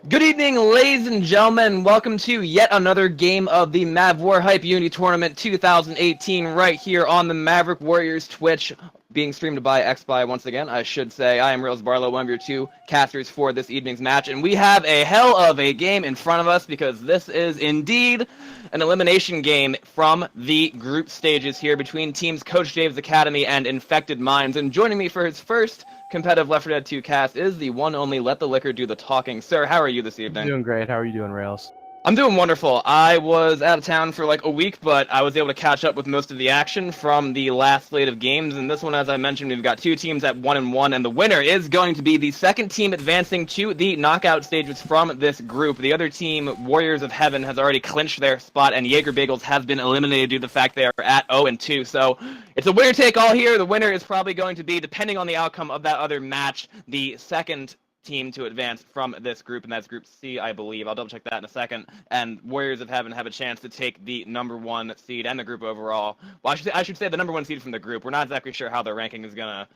Good evening, ladies and gentlemen. Welcome to yet another game of the MavWar Hype Unity Tournament 2018 right here on the Maverick Warriors Twitch, being streamed by Xbye once again, I should say. I am Rails Barlow, one of your two casters for this evening's match, and we have a hell of a game in front of us because this is indeed an elimination game from the group stages here between teams Coach Dave's Academy and Infected Minds. And joining me for his first competitive Left 4 Dead 2 cast is the one only Let the Liquor Do the Talking. Sir, how are you this evening? Doing great. How are you doing, Rails? I'm doing wonderful. I was out of town for like a week, but I was able to catch up with most of the action from the last slate of games. And this one, as I mentioned, we've got two teams at 1-1, and the winner is going to be the second team advancing to the knockout stages from this group. The other team, Warriors of Heaven, has already clinched their spot, and Jaeger Bagels has been eliminated due to the fact they are at 0-2. So it's a winner-take-all here. The winner is probably going to be, depending on the outcome of that other match, the second team to advance from this group, and that's Group C, I believe. I'll double check that in a second. And Warriors of Heaven have a chance to take the #1 seed and the group overall. Well, I should say the #1 seed from the group. We're not exactly sure how the ranking is gonna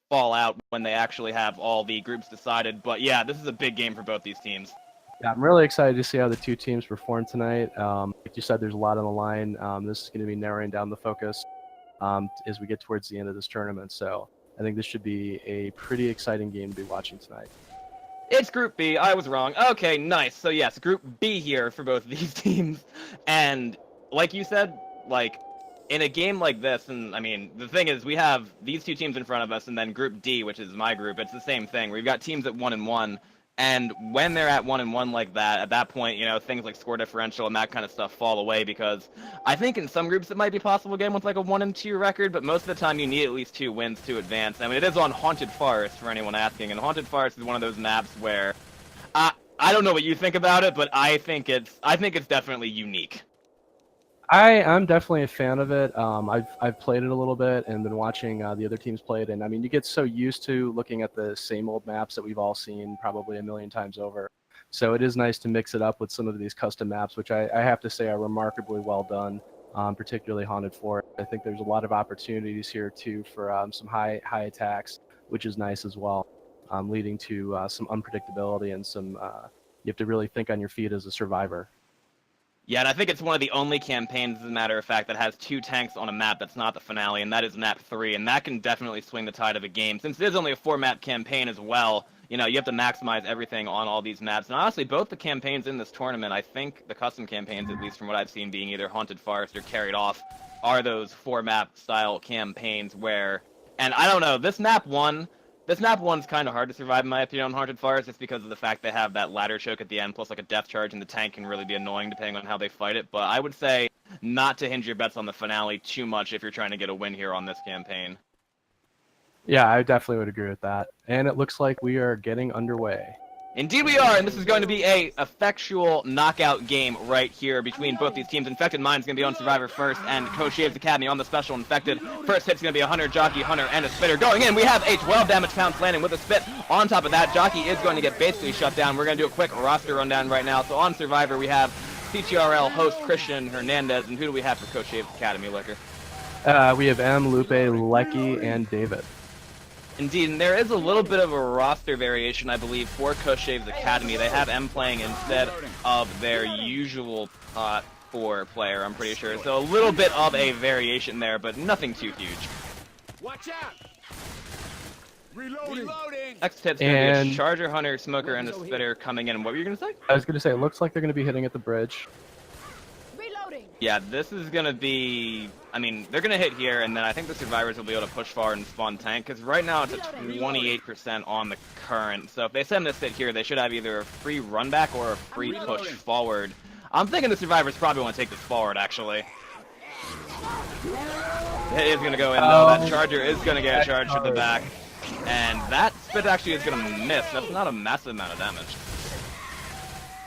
fall out when they actually have all the groups decided. But yeah, this is a big game for both these teams. Yeah, I'm really excited to see how the two teams perform tonight. Like you said, there's a lot on the line. This is going to be narrowing down the focus as we get towards the end of this tournament. So I think this should be a pretty exciting game to be watching tonight. It's Group B. I was wrong. Okay, nice. So yes, Group B here for both of these teams. And like you said, like in a game like this, and I mean, the thing is, we have these two teams in front of us, and then Group D, which is my group, it's the same thing. We've got teams at 1-1, and when they're at 1-1 like that, at that point, you know, things like score differential and that kind of stuff fall away, because I think in some groups it might be possible again with like a 1-2 record, but most of the time you need at least 2 wins to advance. I mean, it is on Haunted Forest for anyone asking, and Haunted Forest is one of those maps where I don't know what you think about it, but I think it's definitely unique. I'm definitely a fan of it. I've played it a little bit and been watching the other teams play it, and I mean, you get so used to looking at the same old maps that we've all seen probably a million times over. So it is nice to mix it up with some of these custom maps, which I have to say are remarkably well done, particularly Haunted Forest. I think there's a lot of opportunities here too for some high attacks, which is nice as well, leading to some unpredictability and some you have to really think on your feet as a survivor. Yeah, and I think it's one of the only campaigns, as a matter of fact, that has 2 tanks on a map that's not the finale, and that is map 3, and that can definitely swing the tide of a game. Since it is only a 4-map campaign as well, you know, you have to maximize everything on all these maps. And honestly, both the campaigns in this tournament, I think the custom campaigns, at least from what I've seen, being either Haunted Forest or Carried Off, are those 4-map style campaigns where, and I don't know, this map 1's kind of hard to survive, in my opinion, on Haunted Forest, just because of the fact they have that ladder choke at the end, plus like a death charge, and the tank can really be annoying depending on how they fight it. But I would say not to hinge your bets on the finale too much if you're trying to get a win here on this campaign. Yeah, I definitely would agree with that. And it looks like we are getting underway. Indeed we are, and this is going to be a effectual knockout game right here between both these teams. Infected Mind's going to be on Survivor first, and Coach Dave's Academy on the special Infected. First hit's going to be a Hunter, Jockey, Hunter, and a Spitter. Going in, we have a 12 damage pounce landing with a Spit. On top of that, Jockey is going to get basically shut down. We're going to do a quick roster rundown right now. So on Survivor, we have CTRL host Christian Hernandez, and who do we have for Coach Dave's Academy, Liquor? We have M, Lupe, Lecky, and David. Indeed, and there is a little bit of a roster variation, I believe, for Coach Dave's Academy. They have M playing instead of their usual 4 player, I'm pretty sure. So a little bit of a variation there, but nothing too huge. Watch out! Reloading! Next hit's going to be a Charger, Hunter, Smoker, and a Spitter coming in. What were you going to say? I was going to say, it looks like they're going to be hitting at the bridge. Yeah, this is going to be... I mean, they're going to hit here, and then I think the Survivors will be able to push forward and spawn tank, because right now it's at 28% on the current. So if they send this hit here, they should have either a free run back or a free push forward. I'm thinking the Survivors probably want to take this forward, actually. The hit is going to go in, though. That Charger is going to get a charge to the back. And that Spit actually is going to miss. That's not a massive amount of damage.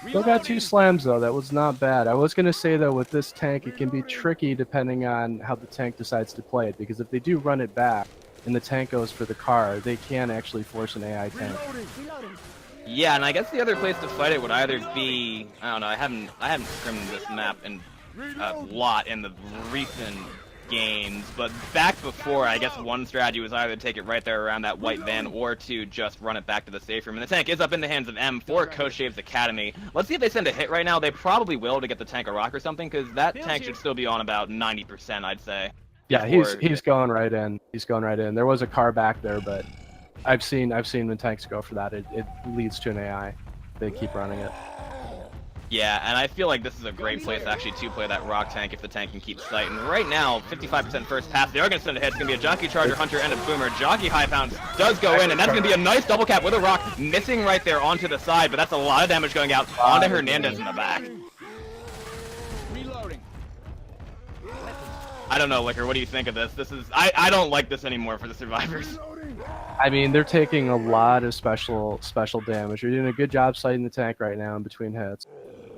Still got 2 slams, though. That was not bad. I was going to say, though, with this tank, it can be tricky depending on how the tank decides to play it, because if they do run it back and the tank goes for the car, they can actually force an AI tank. Yeah, and I guess the other place to fight it would either be... I don't know, I haven't scrimmed this map in a lot in the recent games, but back before, I guess one strategy was either to take it right there around that white van or to just run it back to the safe room. And the tank is up in the hands of M for Koshave's Academy. Let's see if they send a hit right now. They probably will to get the tank a rock or something, because that tank should still be on about 90%, I'd say. Yeah, he's going right in. He's going right in. There was a car back there, but I've seen when tanks go for that, it leads to an AI. They keep running it. Yeah, and I feel like this is a great place actually to play that rock tank if the tank can keep sight. And right now, 55% first pass. They are going to send a hit. It's going to be a Jockey Charger Hunter and a Boomer. Jockey High Pound does go in, and that's going to be a nice double cap with a rock missing right there onto the side, but that's a lot of damage going out onto Hernandez in the back. I don't know, Liquor, what do you think of this? This is I don't like this anymore for the survivors. I mean, they're taking a lot of special damage. You're doing a good job sighting the tank right now in between hits,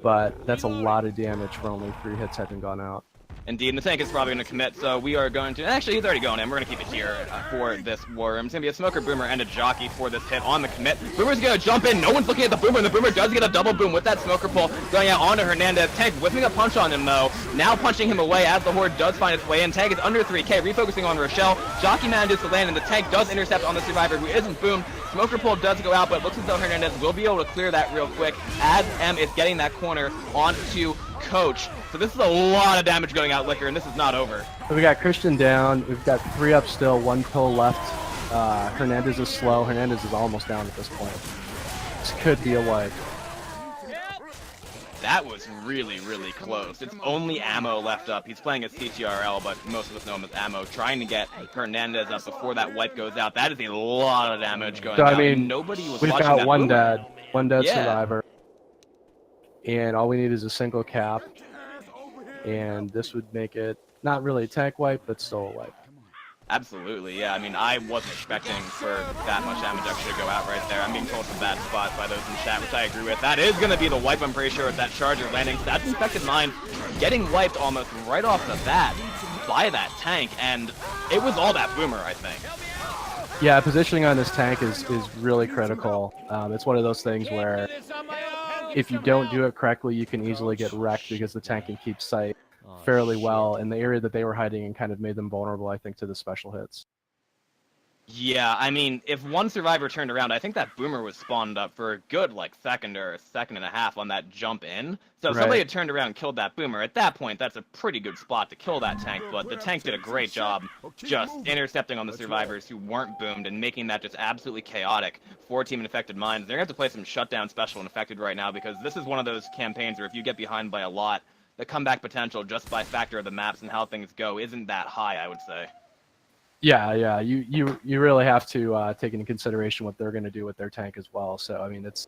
but that's a lot of damage for only 3 hits having gone out. Indeed, and the tank is probably going to commit, so we are going to... Actually, he's already going in. We're going to keep it here for this war room. It's going to be a Smoker, Boomer, and a Jockey for this hit on the commit. Boomer's going to jump in. No one's looking at the Boomer, and the Boomer does get a double boom with that Smoker pull going out onto Hernandez. Tank whipping a punch on him, though. Now punching him away as the Horde does find its way in. Tank is under 3k, refocusing on Rochelle. Jockey manages to land, and the tank does intercept on the Survivor, who isn't boomed. Smoker pull does go out, but it looks as though Hernandez will be able to clear that real quick as M is getting that corner onto Coach. So this is a lot of damage going out, Liquor, and this is not over. So we got Christian down. We've got 3 up still, 1 pill left. Hernandez is slow. Hernandez is almost down at this point. This could be a wipe. That was really, really close. It's only Ammo left up. He's playing as CTRL, but most of us know him as Ammo, trying to get Hernandez up before that wipe goes out. That is a lot of damage going out. I mean, nobody was we've watching got that one Boomer. dead Survivor. And all we need is a single cap. And this would make it not really a tank wipe, but still a wipe. Absolutely, yeah. I mean, I wasn't expecting for that much damage actually to go out right there. I'm being told some bad spots by those in chat, which I agree with. That is going to be the wipe, I'm pretty sure, with that Charger landing. So that's Infected Mind getting wiped almost right off the bat by that tank, and it was all that Boomer, I think. Yeah, positioning on this tank is really critical. It's one of those things where if you don't do it correctly, you can easily get wrecked because the tank can keep sight fairly well in the area that they were hiding and kind of made them vulnerable, I think, to the special hits. Yeah, I mean, if one Survivor turned around, I think that Boomer was spawned up for a good, like, second or a second and a half on that jump in. So if somebody had turned around and killed that Boomer, at that point, that's a pretty good spot to kill that tank, but the tank did a great job just intercepting on the Survivors who weren't boomed and making that just absolutely chaotic for Team Infected Minds. They're going to have to play some shutdown special and Infected right now, because this is one of those campaigns where if you get behind by a lot, the comeback potential just by factor of the maps and how things go isn't that high, I would say. Yeah. You really have to take into consideration what they're going to do with their tank as well. So I mean, it's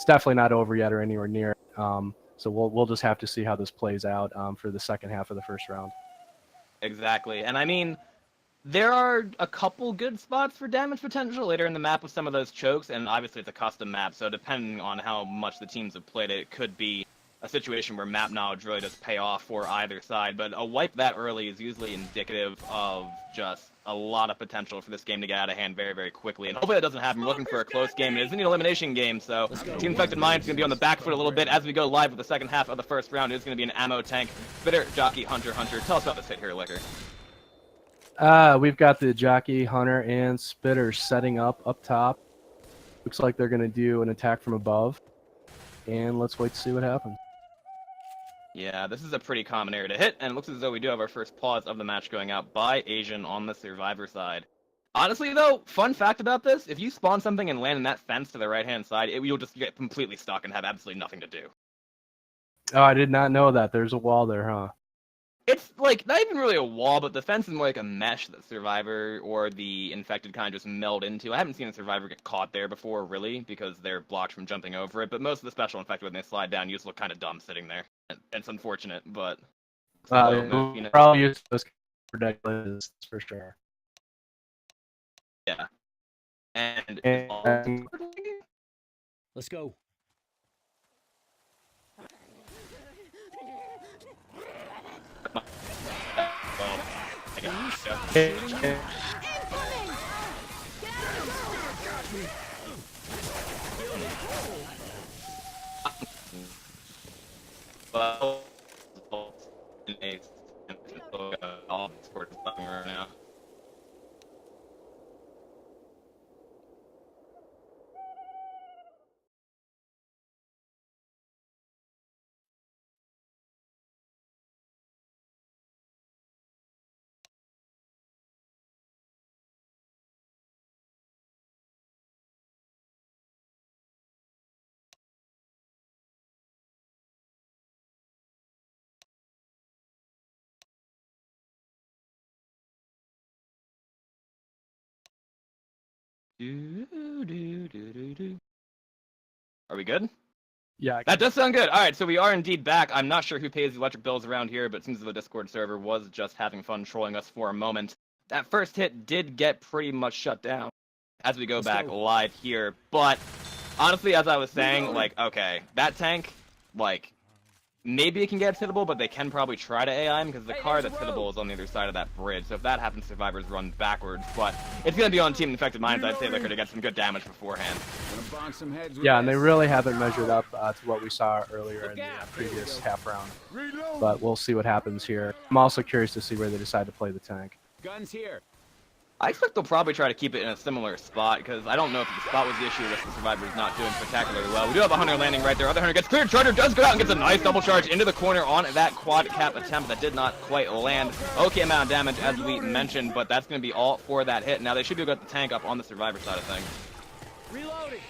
definitely not over yet or anywhere near it. So we'll just have to see how this plays out for the second half of the first round. Exactly, and I mean, there are a couple good spots for damage potential later in the map with some of those chokes, and obviously it's a custom map, so depending on how much the teams have played it, it could be a situation where map knowledge really does pay off for either side. But a wipe that early is usually indicative of just a lot of potential for this game to get out of hand very, very quickly. And hopefully that doesn't happen. We're looking for a close game. It is an elimination game, so Team Infected Mind is going to be on the back foot a little bit as we go live with the second half of the first round. It is going to be an ammo tank. Spitter, Jockey, Hunter. Tell us about this hit here, Liquor. We've got the Jockey, Hunter, and Spitter setting up top. Looks like they're going to do an attack from above. And let's wait to see what happens. Yeah, this is a pretty common area to hit, and it looks as though we do have our first pause of the match going out by Asian on the Survivor side. Honestly, though, fun fact about this, if you spawn something and land in that fence to the right-hand side, you'll just get completely stuck and have absolutely nothing to do. Oh, I did not know that. There's a wall there, huh? It's, like, not even really a wall, but the fence is more like a mesh that Survivor or the Infected kind of just meld into. I haven't seen a Survivor get caught there before, really, because they're blocked from jumping over it, but most of the special Infected, when they slide down, you just look kind of dumb sitting there. It's unfortunate, but... Probably use those ridiculous, for sure. Yeah. And let's go. Well, I guess, Discord is fucking right now. Are we good? Yeah. That does sound good. All right, so we are indeed back. I'm not sure who pays the electric bills around here, but it seems the Discord server was just having fun trolling us for a moment. That first hit did get pretty much shut down as we go back live here. But honestly, as I was saying, like, okay, that tank, like, maybe it can get hittable, but they can probably try to AI him because the car that's hittable is on the other side of that bridge. So if that happens, survivors run backwards. But it's going to be on Team Infected Minds, I'd say, Liquor to get some good damage beforehand. Yeah, and they really haven't measured up to what we saw earlier in the previous half round. But we'll see what happens here. I'm also curious to see where they decide to play the tank. Guns here. I expect they'll probably try to keep it in a similar spot, because I don't know if the spot was the issue with the survivors not doing spectacularly well. We do have a Hunter landing right there. Other Hunter gets cleared. Charger does go out and gets a nice double charge into the corner on that quad cap attempt that did not quite land. Okay amount of damage, as we mentioned, but that's going to be all for that hit. Now, they should be able to get the tank up on the survivor side of things. Reloading.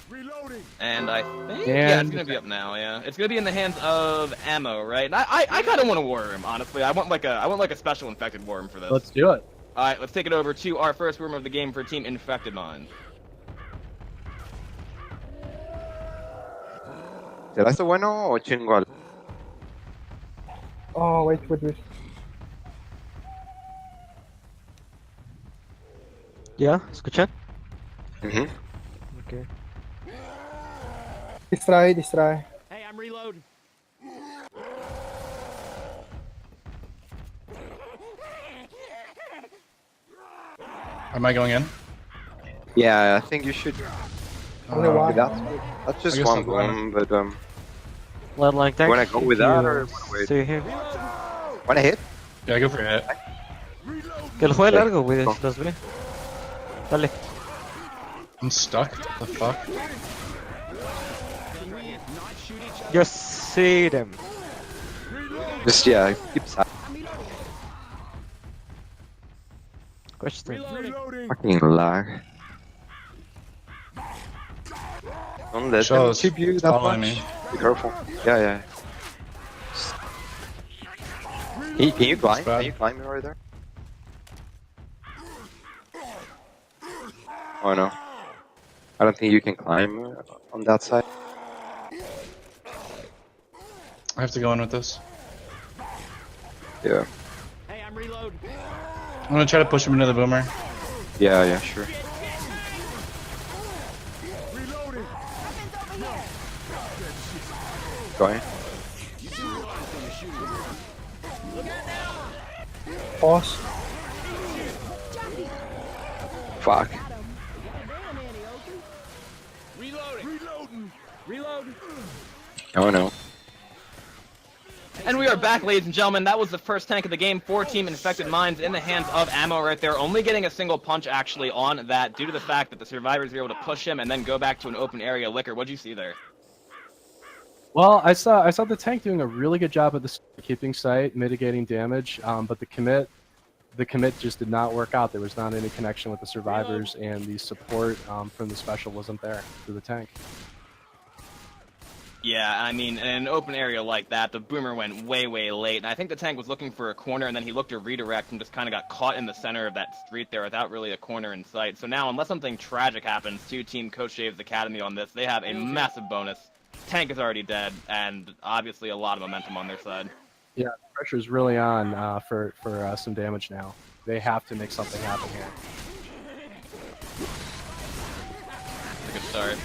Reloading. And I think, yeah, it's going to be up now, yeah. It's going to be in the hands of Ammo, right? And I kind of want a War Room, honestly. I want like a special Infected War Room for this. Let's do it. Alright, let's take it over to our first room of the game for Team Infected Minds. ¿Será esto bueno o chingón? Oh, wait. ¿Ya? ¿Escuchan? Ujú. Ok. Distrae. Hey, I'm reloading. Am I going in? Yeah, I think you should. Only one. That's just I guess one I'll go room, but Landline tank. wanna go with that or wait? Stay here. Wanna hit? Yeah, go for it. Que lo juegue largo, güey. Los ve. Dale. I'm stuck. The fuck? Just see them. Just yeah, keep side. Question. Fucking lag. Don't let them Shows chip you that following much. me. Be careful. Yeah. Can you climb? bad. Can you climb right there? Oh no. I don't think you can climb on that side. I have to go in with this. Yeah. Hey, I'm reloading. I'm gonna try to push him into the boomer. Yeah, sure. Going. Pause. Fuck. Reloading. Oh no. And we are back, ladies and gentlemen. That was the first tank of the game for Team Infected Minds in the hands of Ammo right there. Only getting a single punch, actually, on that due to the fact that the survivors were able to push him and then go back to an open area. Liquor, what'd you see there? Well, I saw the tank doing a really good job of keeping sight, mitigating damage, but the commit just did not work out. There was not any connection with the survivors, and the support from the special wasn't there for the tank. Yeah, I mean, in an open area like that, the boomer went way, way late. And I think the tank was looking for a corner, and then he looked to redirect and just kind of got caught in the center of that street there without really a corner in sight. So now, unless something tragic happens to Team Coach Shave's Academy on this, they have a massive bonus. Tank is already dead, and obviously a lot of momentum on their side. Yeah, the pressure's really on for some damage now. They have to make something happen here. It's a good start.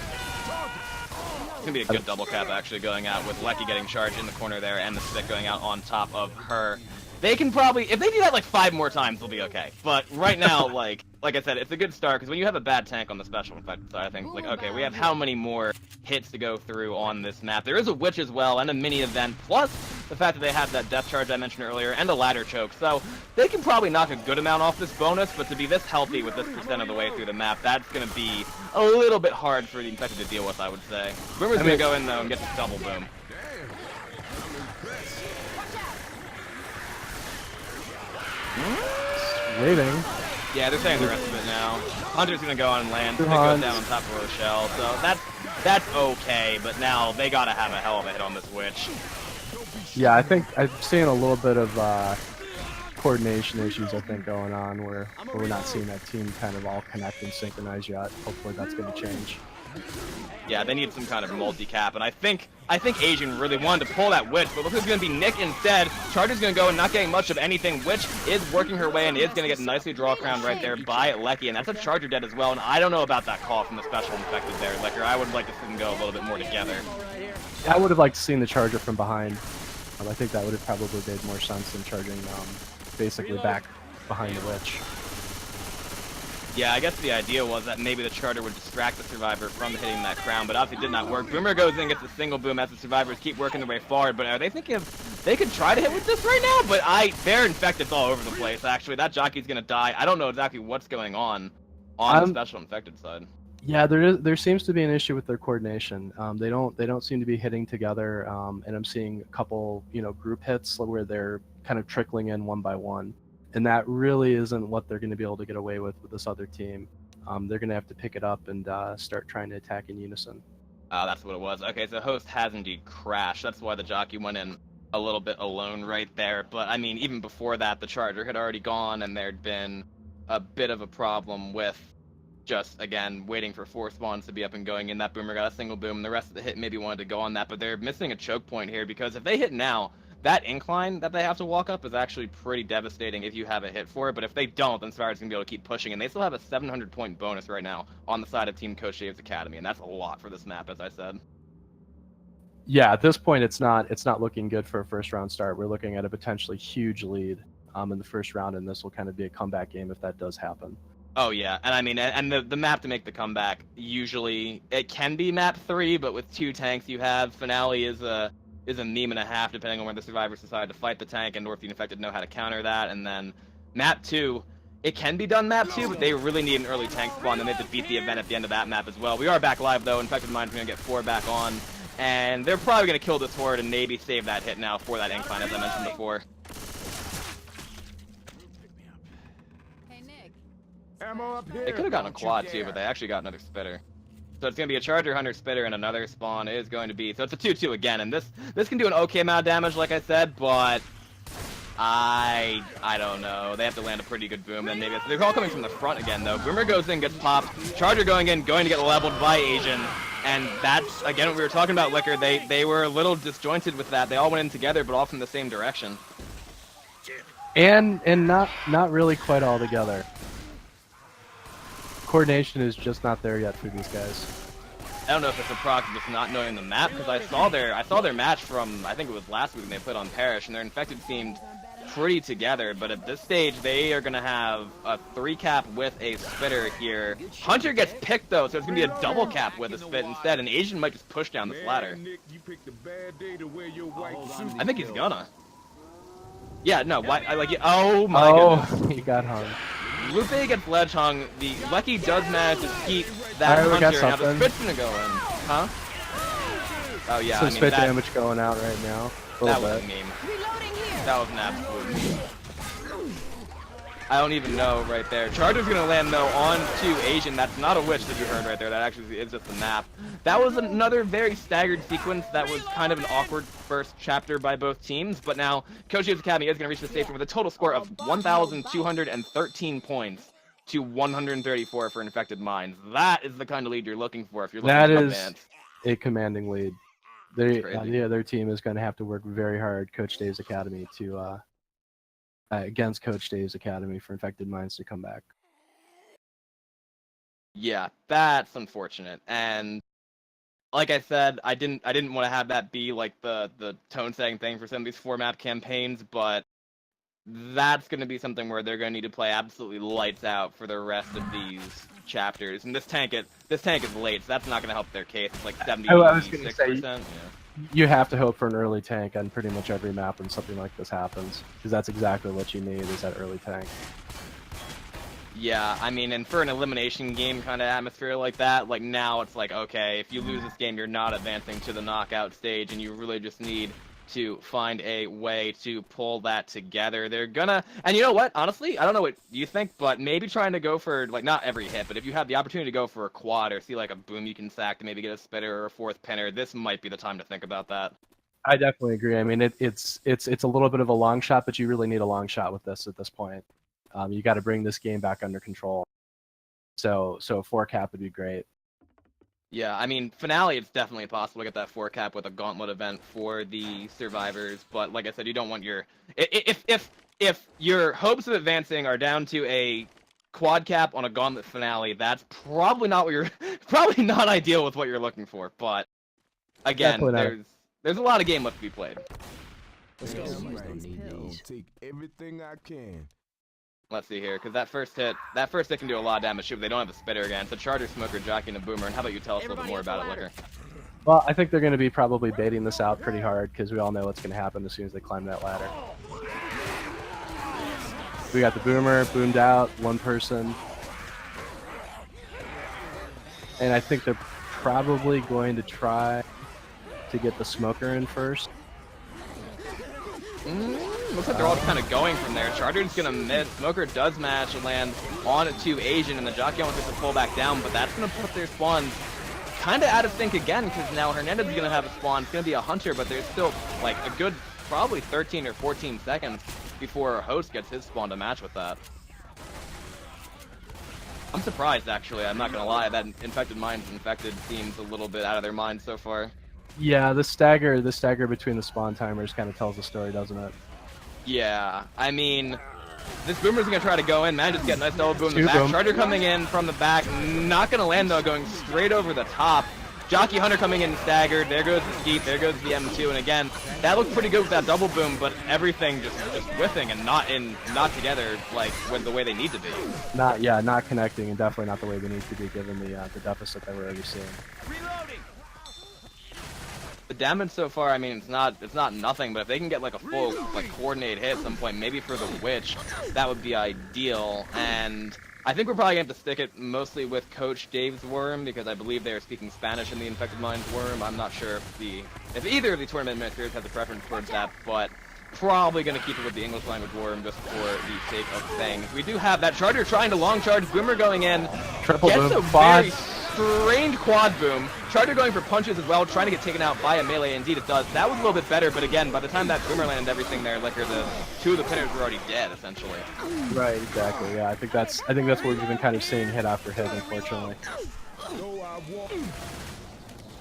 It's going to be a good double cap, actually, going out with Lecky getting charged in the corner there and the stick going out on top of her. They can probably, if they do that like 5 more times, they'll be okay. But right now, like, like I said, it's a good start because when you have a bad tank on the special infected side, I think like okay, we have how many more hits to go through on this map? There is a witch as well and a mini event, plus the fact that they have that death charge I mentioned earlier and a ladder choke, so they can probably knock a good amount off this bonus. But to be this healthy with this percent of the way through the map, that's going to be a little bit hard for the infected to deal with, I would say. Boomer's going to go in though and get this double boom. Waiting. Yeah, they're saying the rest of it now. Hunter's gonna go on and land. It goes down on top of Rochelle, so that's okay. But now they gotta have a hell of a hit on this witch. Yeah, I think I'm seeing a little bit of coordination issues, I think, going on where we're not seeing that team kind of all connect and synchronize yet. Hopefully that's going to change. Yeah, they need some kind of multi-cap, and I think Asian really wanted to pull that witch, but looks like it's going to be Nick instead. Charger's going to go and not getting much of anything. Witch is working her way and is going to get nicely draw crowned right there by Lecky, and that's a Charger dead as well, and I don't know about that call from the special infected there, Liquor. I would like to see them go a little bit more together. I would have liked to seen the Charger from behind. I think that would have probably made more sense than charging basically back behind the witch. Yeah, I guess the idea was that maybe the Charger would distract the Survivor from hitting that crown, but obviously did not work. Boomer goes in, gets a single boom as the Survivors keep working their way forward, but are they thinking of they could try to hit with this right now? But they're infected all over the place, actually. That jockey's gonna die. I don't know exactly what's going on the special infected side. Yeah, there seems to be an issue with their coordination. They don't seem to be hitting together, and I'm seeing a couple group hits where they're kind of trickling in one by one, and that really isn't what they're going to be able to get away with this other team. They're going to have to pick it up and start trying to attack in unison. That's what it was. Okay, so host has indeed crashed. That's why the jockey went in a little bit alone right there. But I mean, even before that, the Charger had already gone, and there'd been a bit of a problem with just, again, waiting for 4 spawns to be up and going in. That Boomer got a single boom, and the rest of the hit maybe wanted to go on that, but they're missing a choke point here, because if they hit now, that incline that they have to walk up is actually pretty devastating if you have a hit for it, but if they don't, then Sparta's going to be able to keep pushing, and they still have a 700-point bonus right now on the side of Team Coach Dave's Academy, and that's a lot for this map, as I said. Yeah, at this point, it's not looking good for a first-round start. We're looking at a potentially huge lead in the first round, and this will kind of be a comeback game if that does happen. Oh yeah, and I mean, and the map to make the comeback, usually it can be map 3, but with 2 tanks you have, Finale is a meme and a half, depending on where the Survivors decide to fight the tank, and North the Infected know how to counter that, and then map 2, it can be done map 2, but they really need an early tank spawn, and they have to beat the event at the end of that map as well. We are back live though, Infected Mind's going to get 4 back on, and they're probably going to kill this horde and maybe save that hit now for that incline, as I mentioned before. Ammo up here. They could have gotten a quad too, but they actually got another spitter. So it's going to be a Charger, Hunter, Spitter, and another spawn is going to be... So it's a 2-2 again, and this can do an okay amount of damage, like I said, but... I don't know. They have to land a pretty good boom, and maybe they're all coming from the front again, though. Boomer goes in, gets popped. Charger going in, going to get leveled by Asian, and that's, again, what we were talking about, Liquor. They were a little disjointed with that. They all went in together, but all from the same direction. And not really quite all together. Coordination is just not there yet for these guys. I don't know if it's a product of just not knowing the map, because I saw their match from, I think it was last week when they played on Parish, and their Infected seemed pretty together, but at this stage they are going to have a 3-cap with a spitter here. Hunter gets picked though, so it's going to be a double cap with a spit instead, and Asian might just push down this ladder. I think he's gonna. Yeah, no, why? Oh my goodness. He got hung. Lupe gets ledge hung. The Lecky does manage to keep that Hunter. Now the spit's gonna go in. Huh? Oh yeah, Some I mean, spit damage going out right now. That was a meme. That was an absolute meme. I don't even know right there. Charger's gonna land though on to Asian. That's not a witch that you heard right there. That actually is just a map. That was another very staggered sequence. That was kind of an awkward first chapter by both teams. But now Coach Dave's Academy is gonna reach the stage with a total score of 1,213 points to 134 for Infected Minds. That is the kind of lead you're looking for if you're looking to advance. That is a commanding lead. The other team is going to have to work very hard, Coach Dave's Academy, to against Coach Dave's Academy for Infected Minds to come back. Yeah, that's unfortunate. And like I said, I didn't want to have that be like the tone-setting thing for some of these 4-map campaigns, but that's going to be something where they're going to need to play absolutely lights out for the rest of these chapters. And this tank is late, so that's not going to help their case. It's like 76%. I was gonna say, Yeah. You have to hope for an early tank on pretty much every map when something like this happens, because that's exactly what you need, is that early tank. Yeah, I mean, and for an elimination game kind of atmosphere like that, like now it's like, okay, if you lose this game, you're not advancing to the knockout stage, and you really just need to find a way to pull that together. They're gonna, and you know what, honestly, I don't know what you think, but maybe trying to go for, like, not every hit, but if you have the opportunity to go for a quad or see like a boom you can sack to maybe get a spitter or a fourth pinner, this might be the time to think about that. I definitely agree. I mean, it's a little bit of a long shot, but you really need a long shot with this at this point. You got to bring this game back under control. So a 4-cap would be great. Yeah, I mean, finale, it's definitely possible to get that 4-cap with a gauntlet event for the survivors, but like I said, you don't want your... If your hopes of advancing are down to a quad cap on a gauntlet finale, that's probably not what you're... probably not ideal with what you're looking for, but again, there's a lot of game left to be played. Let's go. Take everything I can. Let's see here, because that first hit can do a lot of damage too, but they don't have a spitter again. It's a Charger, Smoker, Jockey, and a Boomer, and how about you tell us a little bit more about it, Liquor? Well, I think they're going to be probably baiting this out pretty hard, because we all know what's going to happen as soon as they climb that ladder. We got the Boomer, boomed out, one person. And I think they're probably going to try to get the Smoker in first. Looks like they're all kind of going from there. Charger's gonna miss. Smoker does match and land on to Asian, and the Jockey wants to pull back down, but that's gonna put their spawns kind of out of sync again, because now Hernandez is gonna have a spawn. It's gonna be a Hunter, but there's still like a good probably 13 or 14 seconds before our host gets his spawn to match with that. I'm surprised, actually. I'm not gonna lie. That Infected Minds Infected seems a little bit out of their minds so far. Yeah, the stagger between the spawn timers kind of tells the story, doesn't it? Yeah, I mean, this Boomer's gonna try to go in. Man, just get a nice double boom in the back. Charger coming in from the back, not gonna land though, going straight over the top. Jockey Hunter coming in staggered. There goes the Skeet, there goes the M2, and again, that looked pretty good with that double boom, but everything just whiffing and not together like with the way they need to be. Not connecting, and definitely not the way they need to be given the deficit that we're already seeing. Reloading. The damage so far, I mean, it's not nothing, but if they can get like a full like coordinated hit at some point, maybe for the Witch, that would be ideal. And I think we're probably going to have to stick it mostly with Coach Dave's Worm, because I believe they are speaking Spanish in the Infected Minds Worm. I'm not sure if either of the tournament administrators has a preference towards that, but probably going to keep it with the English language Worm just for the sake of things. We do have that Charger trying to long charge, Boomer going in, Triple gets boom, a very strange quad boom. Charger going for punches as well, trying to get taken out by a melee. Indeed it does. That was a little bit better, but again, by the time that Boomer landed everything there, like the two of the pinners were already dead, essentially. Right, exactly. Yeah, I think that's what we've been kind of seeing hit after hit, unfortunately.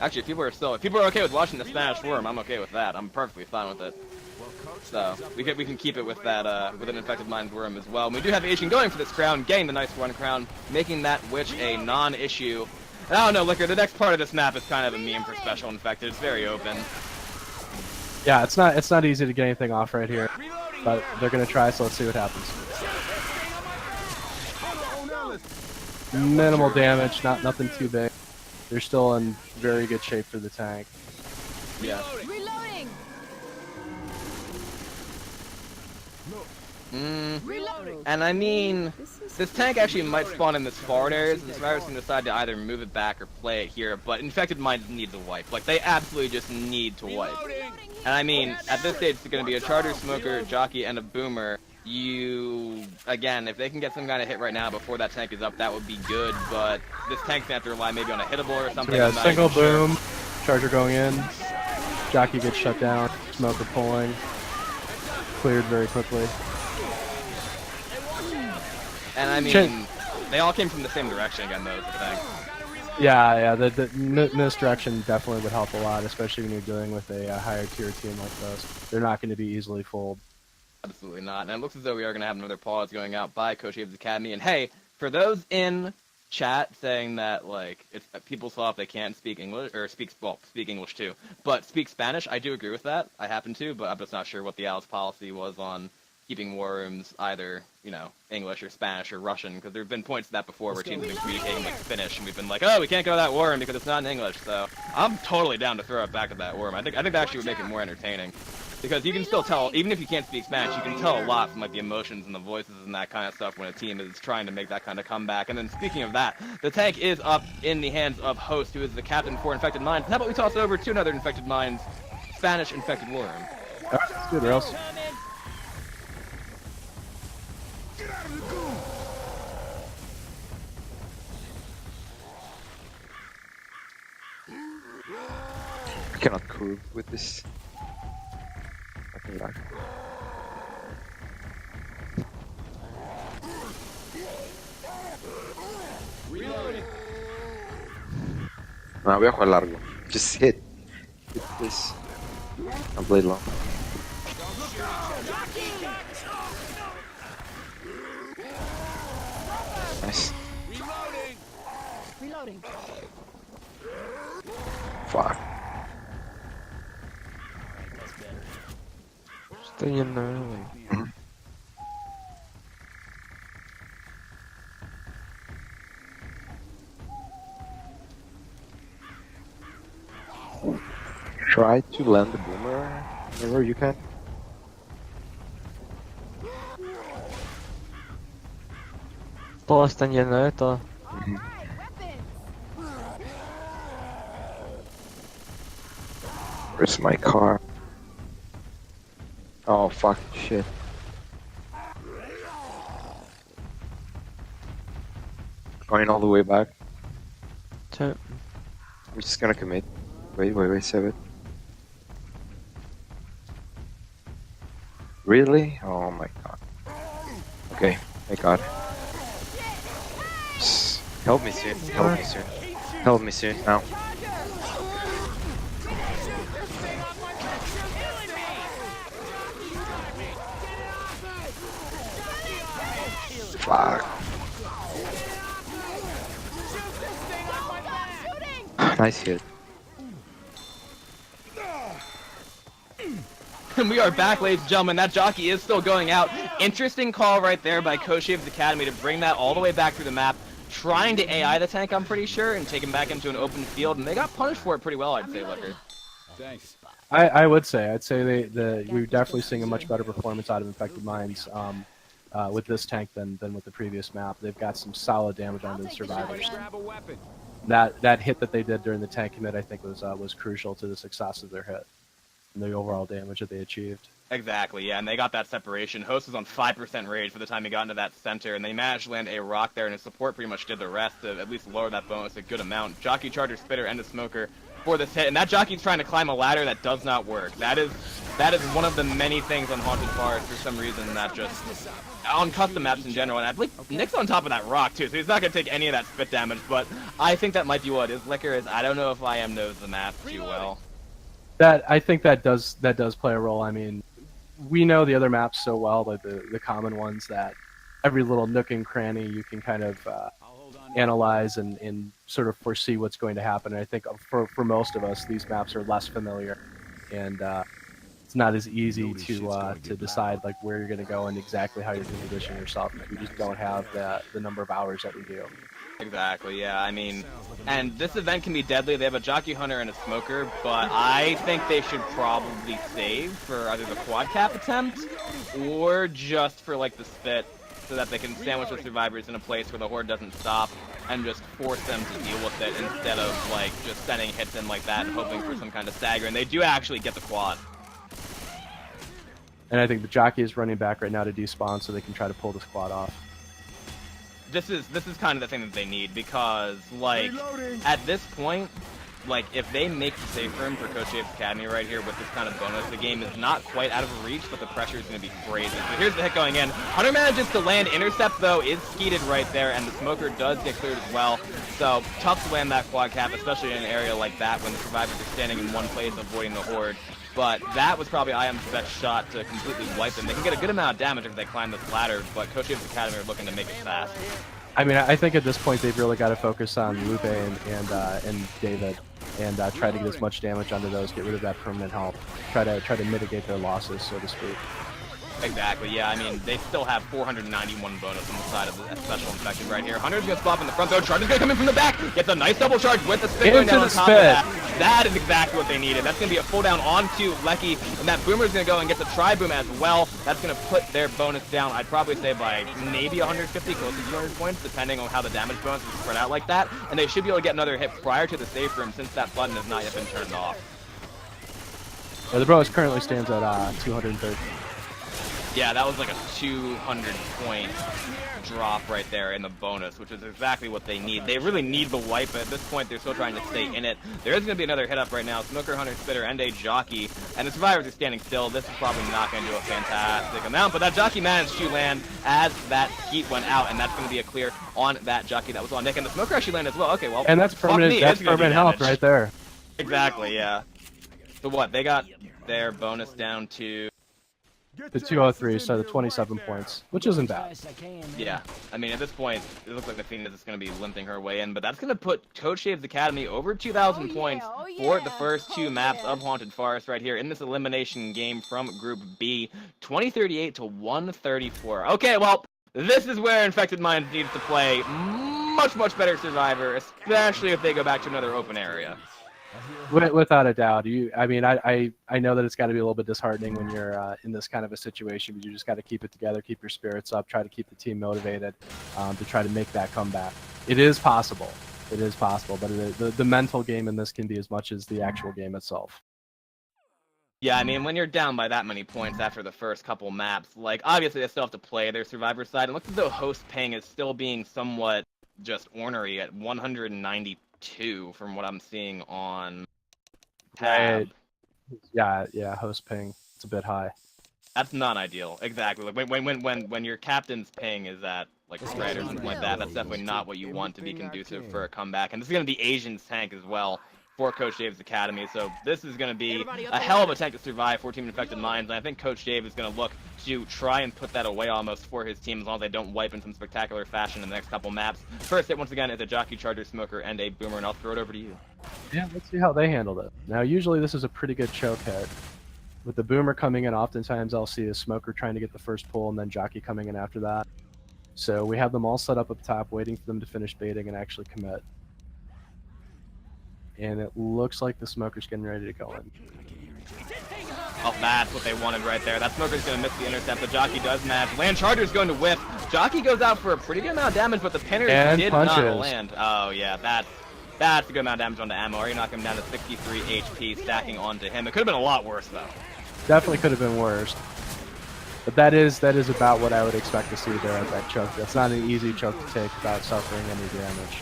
Actually, if people are okay with watching the Spanish Worm, I'm okay with that. I'm perfectly fine with it. So we can keep it with that with an Infected Minds Worm as well. And we do have Asian going for this crown, getting the nice one crown, making that Witch a non-issue. And I don't know, Liquor, the next part of this map is kind of a meme for Special Infected. It's very open. Yeah, it's not easy to get anything off right here, but they're gonna try. So let's see what happens. Minimal damage, nothing too big. They're still in very good shape for the tank. Yeah. Reloading. Reloading. And I mean, this tank actually might spawn in this forward areas, and the survivors can decide to either move it back or play it here, but Infected Minds need to wipe. Like, they absolutely just need to wipe. And I mean, at this stage, it's going to be a Charger, Smoker, Jockey, and a Boomer. Again, if they can get some kind of hit right now before that tank is up, that would be good, but this tank's going to have to rely maybe on a hittable or something. So yeah, single boom, Charger going in, Jockey gets shut down, Smoker pulling, cleared very quickly. And I mean, they all came from the same direction again, though, is the thing. Yeah, the misdirection definitely would help a lot, especially when you're dealing with a higher tier team like this. They're not going to be easily fooled. Absolutely not. And it looks as though we are going to have another pause going out by Coach Abe's Academy. And hey, for those in chat saying that, like, people saw if they can't speak English, or speak English too, but speak Spanish, I do agree with that. I happen to, but I'm just not sure what the Alice policy was on keeping war rooms either, you know, English or Spanish or Russian, because there have been points to that before where teams have been communicating like Finnish, and we've been like, oh, we can't go to that war room because it's not in English. So I'm totally down to throw it back at that war room. I think that actually would make it more entertaining, because you can still tell, even if you can't speak Spanish, you can tell a lot from like the emotions and the voices and that kind of stuff when a team is trying to make that kind of comeback. And then speaking of that, the tank is up in the hands of Host, who is the captain for Infected Minds. And how about we toss over to another Infected Minds, Spanish Infected War Room? Alright, good, Rails. I cannot curve with this. Okay, like. No, voy a jugar largo. Just hit. Hit this. I'll play long. Nice. Reloading. Fuck. Está yendo, güey. Try to land the boomer whenever you can. Todos están yendo, todo. Alright, weapons. Where's my car? Oh fuck, shit. Going all the way back. Sí. I'm just gonna commit. Wait, save it. Really? Oh my god. Okay, thank god. Help me soon, help me soon. Help me soon, now. Fuck. Nice hit. And we are back, ladies and gentlemen. That jockey is still going out. Interesting call right there by Koshev's Academy to bring that all the way back through the map, trying to AI the tank, I'm pretty sure, and take him back into an open field, and they got punished for it pretty well, I'd say, Liquor. Thanks. I'd say we're definitely seeing a much better performance out of Infected Minds with this tank than with the previous map. They've got some solid damage onto the survivors. Grab a weapon. That hit that they did during the tank commit, I think, was crucial to the success of their hit and the overall damage that they achieved. Exactly, yeah, and they got that separation. Host was on 5% rage for the time he got into that center, and they managed to land a rock there, and his support pretty much did the rest to at least lower that bonus a good amount. Jockey, Charger, Spitter, and a Smoker for this hit, and that jockey's trying to climb a ladder that does not work. That is one of the many things on Haunted Forest for some reason that just, on custom maps in general, and I believe Nick's on top of that rock too, so he's not going to take any of that spit damage, but I think that might be what it is. Liquor is, I don't know if IM knows the map too well. I think that does play a role. I mean, we know the other maps so well, like the common ones, that every little nook and cranny you can kind of analyze and sort of foresee what's going to happen. And I think for most of us, these maps are less familiar, and it's not as easy to decide like where you're going to go and exactly how you're going to position yourself if you just don't have the number of hours that we do. Exactly, yeah, I mean, and this event can be deadly. They have a Jockey Hunter and a Smoker, but I think they should probably save for either the quad cap attempt or just for, like, the spit, so that they can sandwich the survivors in a place where the horde doesn't stop and just force them to deal with it instead of, like, just sending hits in like that and hoping for some kind of stagger, and they do actually get the quad. And I think the Jockey is running back right now to despawn so they can try to pull the squad off. This is kind of the thing that they need, because, like, at this point, like, if they make the safe room for Coach Abe's Academy right here with this kind of bonus, the game is not quite out of reach, but the pressure is going to be crazy. So here's the hit going in. Hunter manages to land. Intercept, though, is skeeted right there, and the Smoker does get cleared as well. So tough to land that quad cap, especially in an area like that when the survivors are standing in one place avoiding the horde. But that was probably IM's best shot to completely wipe them. They can get a good amount of damage if they climb this ladder, but Coach Abe's Academy are looking to make it fast. I mean, I think at this point they've really got to focus on Lupe and David, and try to get as much damage onto those, get rid of that permanent help, try to mitigate their losses, so to speak. Exactly, yeah, I mean, they still have 491 bonus on the side of the special infected right here. Hunter's gonna spot in the front though, Charge is gonna come in from the back, gets a nice double charge with the spin going down on top of that. That is exactly what they needed. That's gonna be a full down onto Lecky, and that Boomer's gonna go and get the tri-boom as well. That's gonna put their bonus down, I'd probably say by maybe 150, close to 200 points, depending on how the damage bonus is spread out like that. And they should be able to get another hit prior to the safe room since that button has not yet been turned off. Yeah, the bonus currently stands at 230. Yeah, that was like a 200 point drop right there in the bonus, which is exactly what they need. They really need the wipe, but at this point they're still trying to stay in it. There is going to be another hit up right now. Smoker, Hunter, Spitter, and a Jockey, and the survivors are standing still. This is probably not going to do a fantastic amount, but that Jockey managed to land as that heat went out, and that's going to be a clear on that Jockey that was on Nick, and the Smoker actually landed as well. Okay, well, and that's permanent. That's permanent health right there. Exactly, yeah. So what? They got their bonus down to the 203, so the 27 points, which isn't bad. Yeah, I mean, at this point, it looks like the Phoenix is going to be limping her way in, but that's going to put Coach Shave's Academy over 2,000 points for the first two maps of Haunted Forest right here in this elimination game from Group B, 2038 to 134. Okay, well, this is where Infected Minds needs to play much, much better Survivor, especially if they go back to another open area. Without a doubt, I know that it's got to be a little bit disheartening when you're in this kind of a situation, but you just got to keep it together, keep your spirits up, try to keep the team motivated to try to make that comeback. It is possible. It is possible, but the mental game in this can be as much as the actual game itself. Yeah, I mean, when you're down by that many points after the first couple maps, like, obviously they still have to play their Survivor side, and looks as though host ping is still being somewhat just ornery at 192 from what I'm seeing on tab. Yeah, host ping. It's a bit high. That's not ideal. Exactly. Like when your captain's ping is at like red or something like that, that's definitely not what you want to be conducive for a comeback. And this is going to be Asian's tank as well for Coach Dave's Academy. So this is going to be a hell of a tank to survive for Team Infected Minds. And I think Coach Dave is going to look to try and put that away almost for his team as long as they don't wipe in some spectacular fashion in the next couple maps. First hit, once again, is a Jockey, Charger, Smoker, and a Boomer, and I'll throw it over to you. Yeah, let's see how they handled it. Now, usually this is a pretty good choke hit. With the Boomer coming in, oftentimes I'll see a Smoker trying to get the first pull and then Jockey coming in after that. So we have them all set up top, waiting for them to finish baiting and actually commit. And it looks like the Smoker's getting ready to go in. Oh, that's what they wanted right there. That Smoker's going to miss the intercept. The Jockey does match. Land Charger's going to whiff. Jockey goes out for a pretty good amount of damage, but the pinner did not land. Oh, yeah, that's a good amount of damage onto Ammo. Already knocked him down to 63 HP, stacking onto him. It could have been a lot worse, though. Definitely could have been worse. But that is about what I would expect to see there at that choke. That's not an easy choke to take without suffering any damage.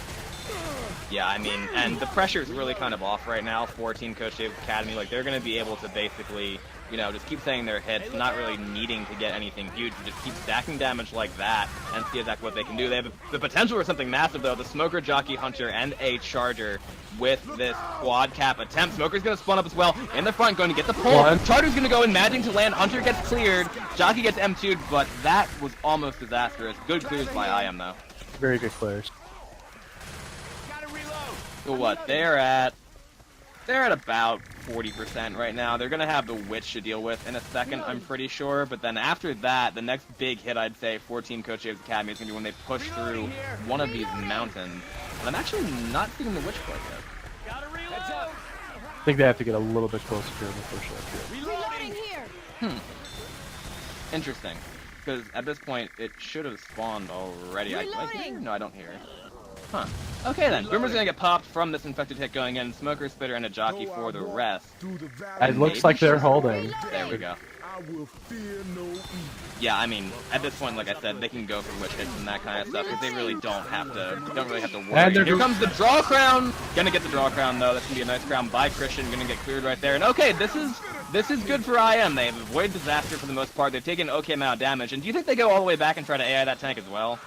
Yeah, I mean, and the pressure is really kind of off right now for Team Coach Dave's Academy. Like, they're going to be able to basically, you know, just keep saying their hits, not really needing to get anything huge, just keep stacking damage like that and see exactly what they can do. They have the potential for something massive, though. The Smoker, Jockey, Hunter, and a Charger with this quad cap attempt. Smoker's going to spawn up as well. In the front, going to get the pull. Charger's going to go in, managing to land. Hunter gets cleared. Jockey gets M2'd, but that was almost disastrous. Good clears by IM, though. Very good clears. So what? They're at about 40% right now. They're going to have the Witch to deal with in a second, I'm pretty sure. But then after that, the next big hit, I'd say, for Team Coach Dave's Academy is going to be when they push through one of these mountains. And I'm actually not seeing the Witch quite yet. I think they have to get a little bit closer to the push up here. Interesting. Because at this point, it should have spawned already. I hear? No, I don't hear it. Huh. Okay then, Boomer's gonna get popped from this infected hit going in. Smoker, Spitter, and a Jockey for the rest. It looks like they're holding. There we go. Yeah, I mean, at this point, like I said, they can go for witch hits and that kind of stuff because they really don't really have to worry. Here comes the draw crown. Gonna get the draw crown though. That's gonna be a nice crown by Christian. Gonna get cleared right there. And okay, this is good for IM. They have avoided disaster for the most part. They've taken an okay amount of damage. And do you think they go all the way back and try to AI that tank as well?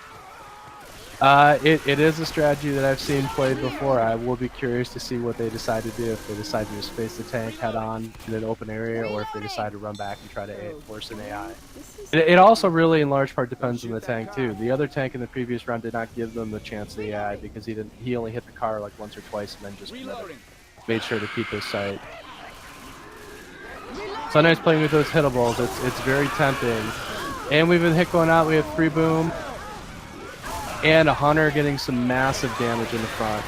It is a strategy that I've seen played before. I will be curious to see what they decide to do, if they decide to just face the tank head on in an open area, or if they decide to run back and try to force an AI. It also really in large part depends on the tank too. The other tank in the previous round did not give them the chance to AI because he only hit the car like once or twice and then just made sure to keep his sight. Sometimes playing with those hittables, it's very tempting. And we've been hit going out. We have 3 boom. And a hunter getting some massive damage in the front.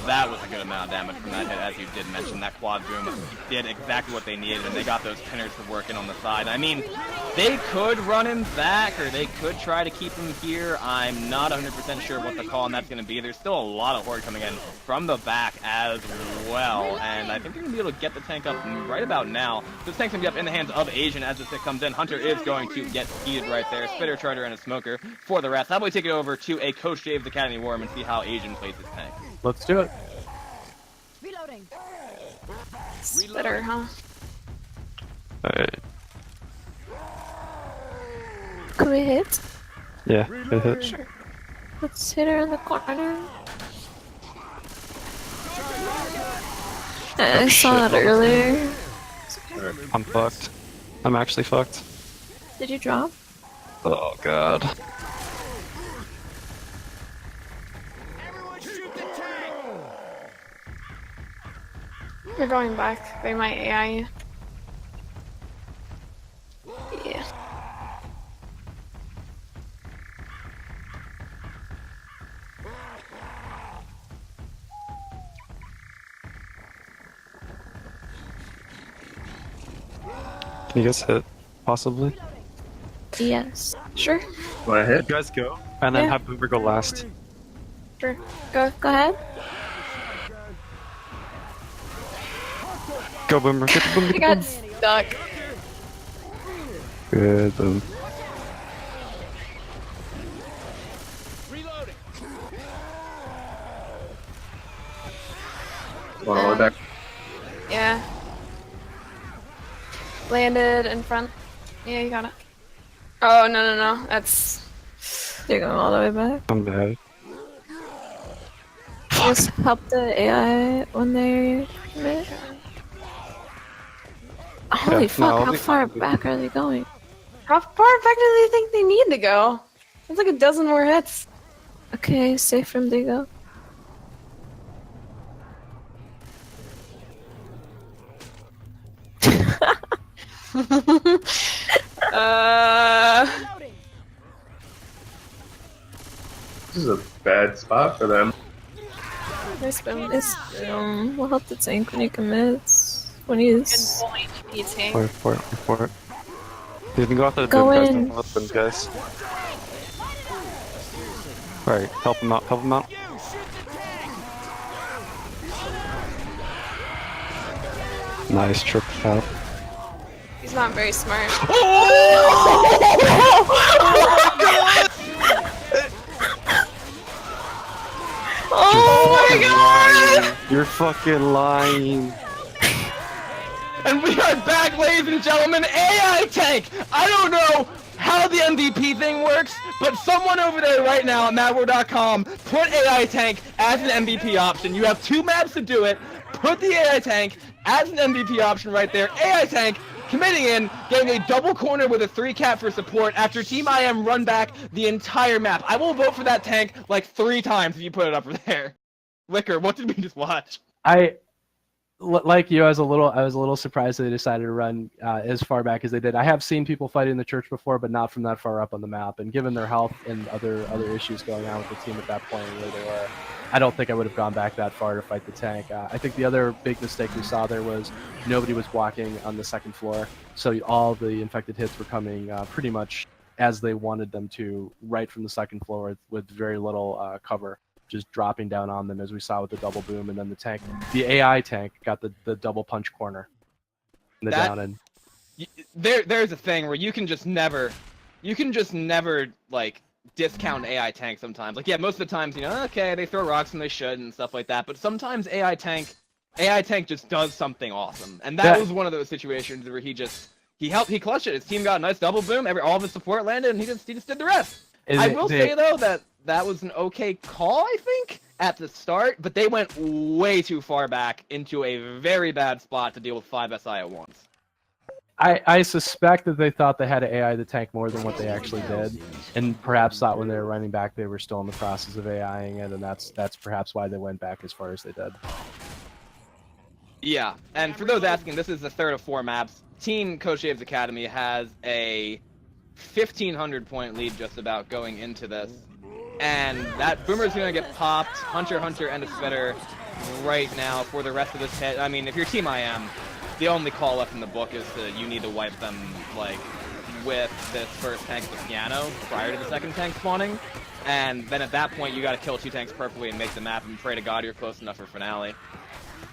That was a good amount of damage from that hit, as you did mention. That quad boom did exactly what they needed, and they got those pinners to work in on the side. I mean, they could run him back, or they could try to keep him here. I'm not 100% sure what the call on that's going to be. There's still a lot of horde coming in from the back as well, and I think they're going to be able to get the tank up right about now. This tank's going to be up in the hands of Asian as this hit comes in. Hunter is going to get heated right there. Spitter, Charter, and a Smoker for the rest. How about we take it over to a Coach James Academy Worm and see how Asian plays his tank. Let's do it. Reloading. Better, huh? Alright. Can we hit? Yeah, good hit. Sure. Let's hit her in the corner. I saw it earlier. I'm fucked. I'm actually fucked. Did you drop? Oh god. They're going back. They might AI you. Yeah. Can you guys hit? Possibly? Yes. Sure. Wanna hit? You guys go. And then Yeah. have Boomer go last. Sure. Go ahead. Go Boomer, get the Boomer, I get the got Boomer. stuck. Good, boom. Yeah. Landed in front. Yeah, you got it. Oh, no. That's... They're going all the way back. I'm bad. Just help the AI when they commit. Holy Yeah, fuck, no, how they- far back are they going? How far back do they think they need to go? It's like a dozen more hits. Okay, safe from they go. This is a bad spot for them. Nice boom. We'll help the tank when he commits. When he's... Wait for it. You can go after the Go boom, guys. in. Don't let them, guys. Alright, help him out. Nice trip out. He's not very smart. Oh my god! You're fucking lying. And we are back, ladies and gentlemen. AI tank! I don't know how the MVP thing works, but someone over there right now at MavWar.com put AI tank as an MVP option. You have 2 maps to do it. Put the AI tank as an MVP option right there. AI tank committing in, getting a double corner with a 3-cap for support after Team IM run back the entire map. I will vote for that tank like 3 times if you put it up there. Liquor, what did we just watch? Like you, I was a little surprised they decided to run as far back as they did. I have seen people fighting the church before, but not from that far up on the map. And given their health and other issues going on with the team at that point where they were, I don't think I would have gone back that far to fight the tank. I think the other big mistake we saw there was nobody was walking on the second floor, so all the infected hits were coming pretty much as they wanted them to, right from the second floor with very little cover. Just dropping down on them, as we saw with the double boom, and then the tank, the AI tank, got the double punch corner in the down end. There's a thing where you can just never like discount AI tank sometimes. Like, yeah, most of the times, you know, okay, they throw rocks when they should and stuff like that, but sometimes AI tank just does something awesome, and that was one of those situations where he clutched it. His team got a nice double boom, all of his support landed, and he just did the rest. I will say though that was an okay call, I think, at the start, but they went way too far back into a very bad spot to deal with 5 SI at once. I suspect that they thought they had to AI the tank more than what they actually did, and perhaps thought when they were running back they were still in the process of AIing it, and that's perhaps why they went back as far as they did. Yeah, and for those asking, this is the third of 4 maps. Team Coach Dave's Academy has a 1,500 point lead just about going into this. And that Boomer's going to get popped, Hunter, and a Spitter right now for the rest of this hit. I mean, if you're Team IM, the only call left in the book is that you need to wipe them, like, with this first tank, the piano, prior to the second tank spawning. And then at that point, you got to kill 2 tanks perfectly and make the map and pray to God you're close enough for finale.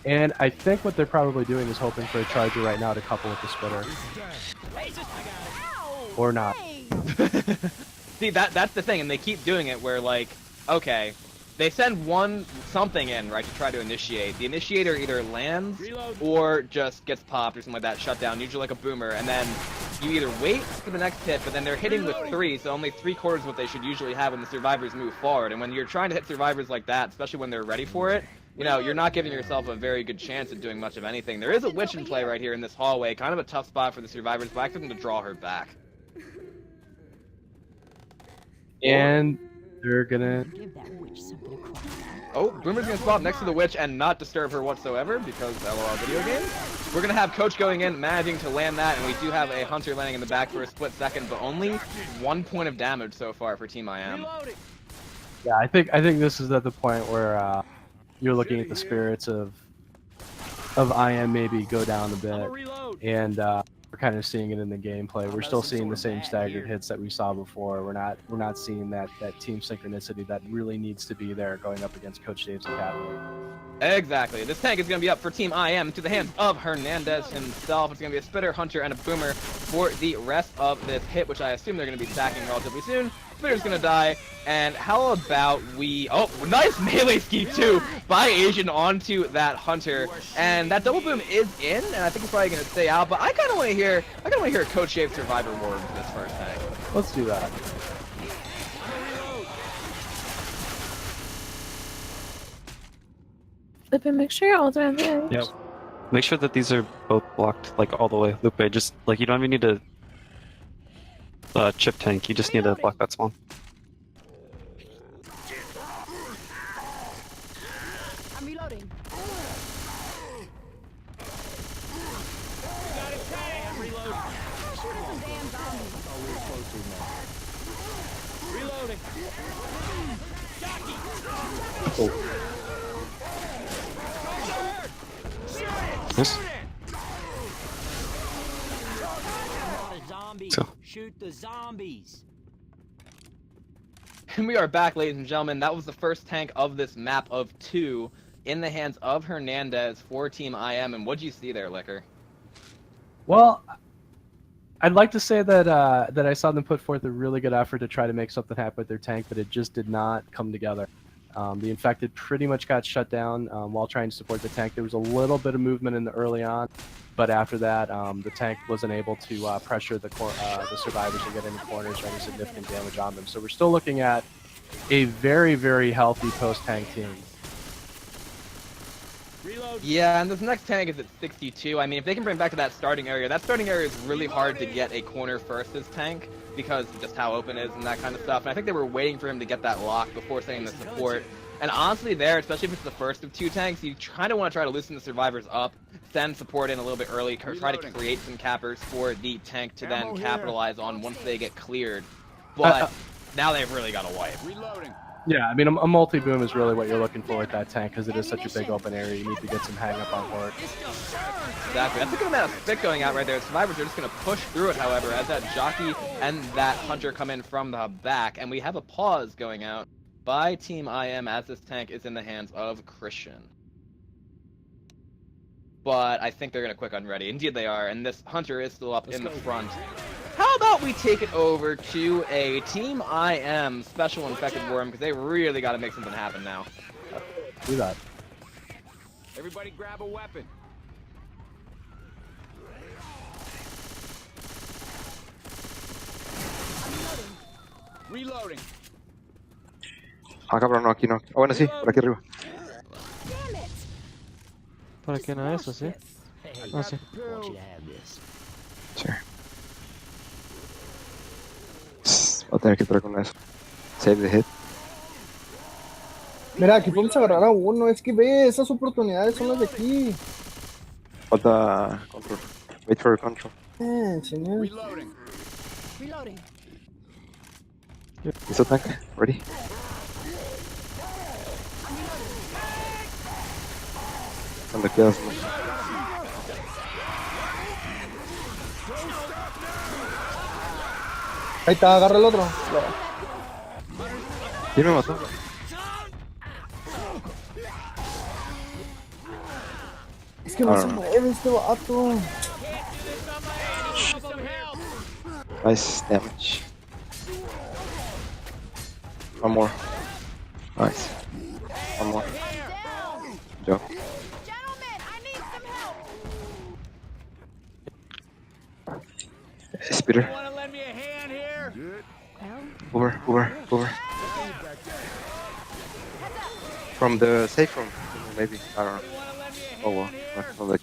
And I think what they're probably doing is hoping for a charger right now to couple with the Spitter. Or not. See, that's the thing, and they keep doing it where, like, okay, they send something in, right, to try to initiate. The initiator either lands or just gets popped or something like that, shut down, usually like a Boomer, and then you either wait for the next hit, but then they're hitting with 3, so only 3/4 of what they should usually have when the survivors move forward. And when you're trying to hit survivors like that, especially when they're ready for it, you know, you're not giving yourself a very good chance at doing much of anything. There is a witch in play right here in this hallway, kind of a tough spot for the survivors, but I expect them to draw her back. And they're gonna... Oh, Boomer's gonna spawn next to the witch and not disturb her whatsoever because LOL video game. We're gonna have Coach going in, managing to land that, and we do have a Hunter landing in the back for a split second, but only 1 point of damage so far for Team IM. Yeah, I think this is at the point where you're looking at the spirits of IM maybe go down a bit, and we're kind of seeing it in the gameplay. We're still seeing the same staggered hits that we saw before. We're not seeing that team synchronicity that really needs to be there going up against Coach Dave's Academy. Exactly. This tank is going to be up for Team IM to the hands of Hernandez himself. It's going to be a Spitter, Hunter, and a Boomer for the rest of this hit, which I assume they're going to be stacking relatively soon. Spitter's going to die, and how about we... Oh, nice melee skeep, too, by Asian onto that Hunter. And that double boom is in, and I think it's probably going to stay out, but I kind of want to hear a Coach Dave Survivor War for this first tank. Let's do that. Lupe, make sure you're all down there. Yep. Make sure that these are both blocked, like, all the way. Lupe, just, like, you don't even need to chip tank, you just need to block that spawn. I'm reloading. Yes. So. Shoot the zombies. And we are back, ladies and gentlemen. That was the first tank of this map of 2 in the hands of Hernandez for Team IM. And what'd you see there, Liquor? Well, I'd like to say that that I saw them put forth a really good effort to try to make something happen with their tank, but it just did not come together. The Infected pretty much got shut down while trying to support the tank. There was a little bit of movement in the early on, but after that, the tank wasn't able to pressure the survivors and get any corners or any significant damage on them. So we're still looking at a very, very healthy post-tank team. Yeah, and this next tank is at 62. I mean, if they can bring back to that starting area is really hard to get a corner first this tank because of just how open it is and that kind of stuff. And I think they were waiting for him to get that lock before sending the support. And honestly there, especially if it's the first of 2 tanks, you kind of want to try to loosen the survivors up, send support in a little bit early, try to create some cappers for the tank to then capitalize on once they get cleared. But now they've really got to wipe. Yeah, I mean, a multi-boom is really what you're looking for with that tank because it is such a big open area. You need to get some hang-up on work. Exactly. That's a good amount of spit going out right there. Survivors are just going to push through it, however, as that Jockey and that Hunter come in from the back. And we have a pause going out by Team IM as this tank is in the hands of Christian. But I think they're going to quick unready. Indeed they are, and this Hunter is still up in the front. How about we take it over to a Team IM Special Infected Worm, because they really got to make something happen now. Do that. Everybody grab a weapon. Reloading. Ah, cabrón, no, aquí no. Ah, bueno, sí, por aquí arriba. ¿Para qué no eso, sí? Ah, sí. Sure. Voy a tener que entrar con eso. Save the hit. Mira, aquí podemos agarrar a uno. Es que ve, esas oportunidades son las de aquí. But control. Wait for control. Señor. Reloading. Reloading. Is that tank? Ready? And the kills. Ahí está, agarra el otro. ¿Quién me mató? Es que no se mueve este vato. Nice damage. One more. Nice. One more. Joe. Gentlemen, I need some help. Speeder. Want to lend me a hand here? Over. From the safe room, maybe. I don't know. Oh well. Not like.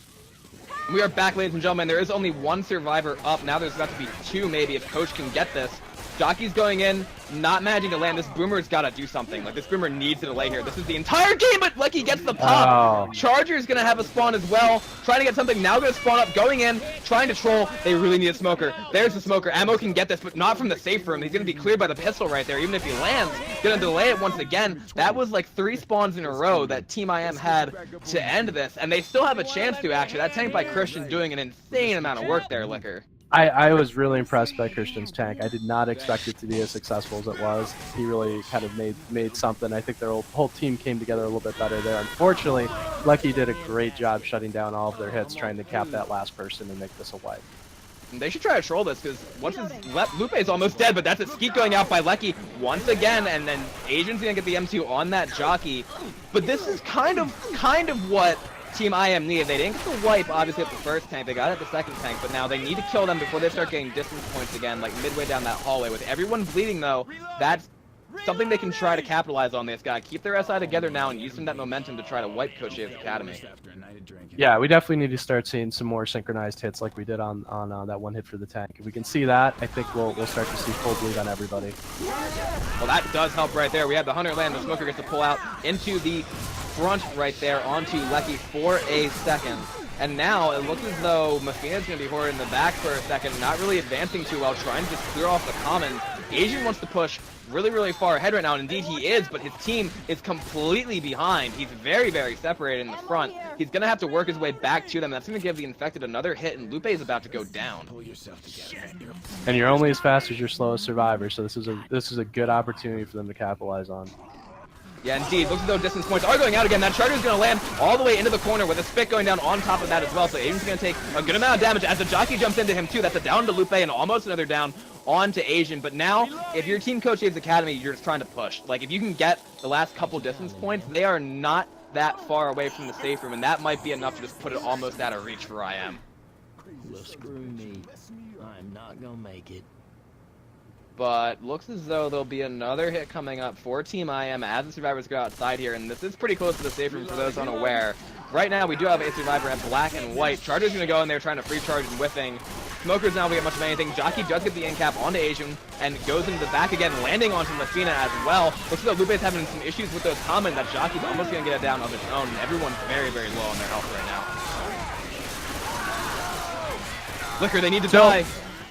We are back, ladies and gentlemen. There is only one survivor up. Now there's about to be two, maybe, if Coach can get this. Jockey's going in, not managing to land. This Boomer's got to do something. Like, this Boomer needs to delay here. This is the entire game, but Lecky gets the pop. Oh. Charger's going to have a spawn as well. Trying to get something. Now going to spawn up, going in, trying to troll. They really need a smoker. There's the smoker. Ammo can get this, but not from the safe room. He's going to be cleared by the pistol right there, even if he lands. Going to delay it once again. That was like 3 spawns in a row that Team IM had to end this, and they still have a chance to, actually. That tank by Christian doing an insane amount of work there, Liquor. I was really impressed by Christian's tank. I did not expect it to be as successful as it was. He really kind of made something. I think their whole team came together a little bit better there. Unfortunately, Lucky did a great job shutting down all of their hits, trying to cap that last person and make this a wipe. They should try to troll this, because once Lupe is almost dead, but that's a skeet going out by Lecky once again, and then Asian's gonna get the M2 on that jockey. But this is kind of what Team IM needed. They didn't get the wipe, obviously, at the first tank. They got it at the second tank, but now they need to kill them before they start getting distance points again, like midway down that hallway. With everyone bleeding, though, that's something they can try to capitalize on. They just gotta keep their SI together now and use some of that momentum to try to wipe Coach A's Academy. Yeah, we definitely need to start seeing some more synchronized hits like we did on that one hit for the tank. If we can see that, I think we'll start to see full bleed on everybody. Well, that does help right there. We have the Hunter land. The Smoker gets to pull out into the front right there onto Lecky for a second. And now it looks as though Mafina's going to be hoarded in the back for a second, not really advancing too well, trying to just clear off the commons. Asian wants to push really far ahead right now, and indeed he is, but his team is completely behind. He's very separated in the front. He's going to have to work his way back to them. That's going to give the Infected another hit, and Lupe is about to go down. And you're only as fast as your slowest survivor, so this is a good opportunity for them to capitalize on. Yeah, indeed. Looks as though distance points are going out again. That Charger's going to land all the way into the corner with a spit going down on top of that as well. So Asian's going to take a good amount of damage as the jockey jumps into him too. That's a down to Lupe and almost another down onto Asian. But now, if you're Team Coach A's Academy, you're just trying to push. Like, if you can get the last couple distance points, they are not that far away from the safe room, and that might be enough to just put it almost out of reach for IM. Well, screw me. I'm not gonna make it. But looks as though there'll be another hit coming up for Team IM as the survivors go outside here, and this is pretty close to the safe room for those unaware. Right now, we do have a survivor at black and white. Charger's going to go in there trying to free charge and whiffing. Smoker's not going to get much of anything. Jockey does get the end cap onto Asian and goes into the back again, landing onto Mafina as well. Looks as though Lupe's having some issues with those commons. That Jockey's almost going to get it down of his own. Everyone's very low on their health right now. Liquor, they need to die.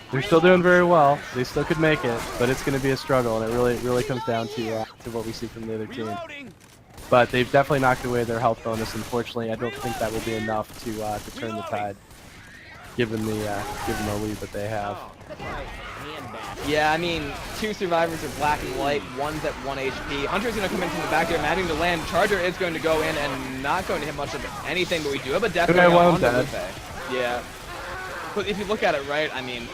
They're still doing very well. They still could make it, but it's going to be a struggle, and it really comes down to what we see from the other team. But they've definitely knocked away their health bonus. Unfortunately, I don't think that will be enough to turn the tide, given the lead that they have. Yeah, I mean, 2 survivors are black and white. One's at 1 HP. Hunter's going to come in from the back there, managing to land. Charger is going to go in and not going to hit much of anything, but we do have a death going on to Lupe. Yeah. But if you look at it right, I mean,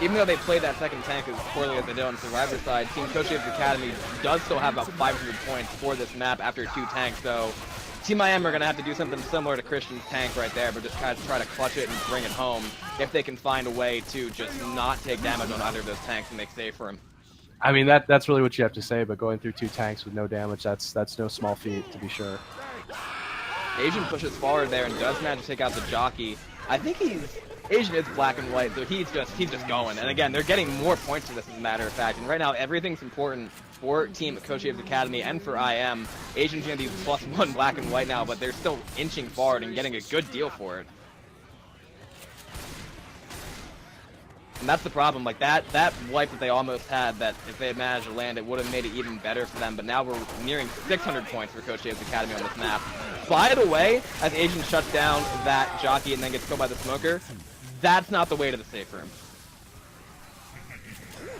even though they played that second tank as poorly as they did on the Survivor side, Team Coach A's Academy does still have about 500 points for this map after 2 tanks, so Team IM are going to have to do something similar to Christian's tank right there, but just kind of try to clutch it and bring it home if they can find a way to just not take damage on either of those tanks and make safe for him. I mean, that's really what you have to say, but going through 2 tanks with no damage, that's no small feat, to be sure. Asian pushes forward there and does manage to take out the jockey. I think Asian is black and white, so he's just going. And again, they're getting more points for this, as a matter of fact. And right now, everything's important for Team Coach A's Academy and for IM. Asian's going to be +1 black and white now, but they're still inching forward and getting a good deal for it. And that's the problem. Like that wipe that they almost had, that if they had managed to land, it would have made it even better for them. But now we're nearing 600 points for Coach Dave's Academy on this map. By the way, as Asian shuts down that jockey and then gets killed by the smoker, that's not the way to the safe room.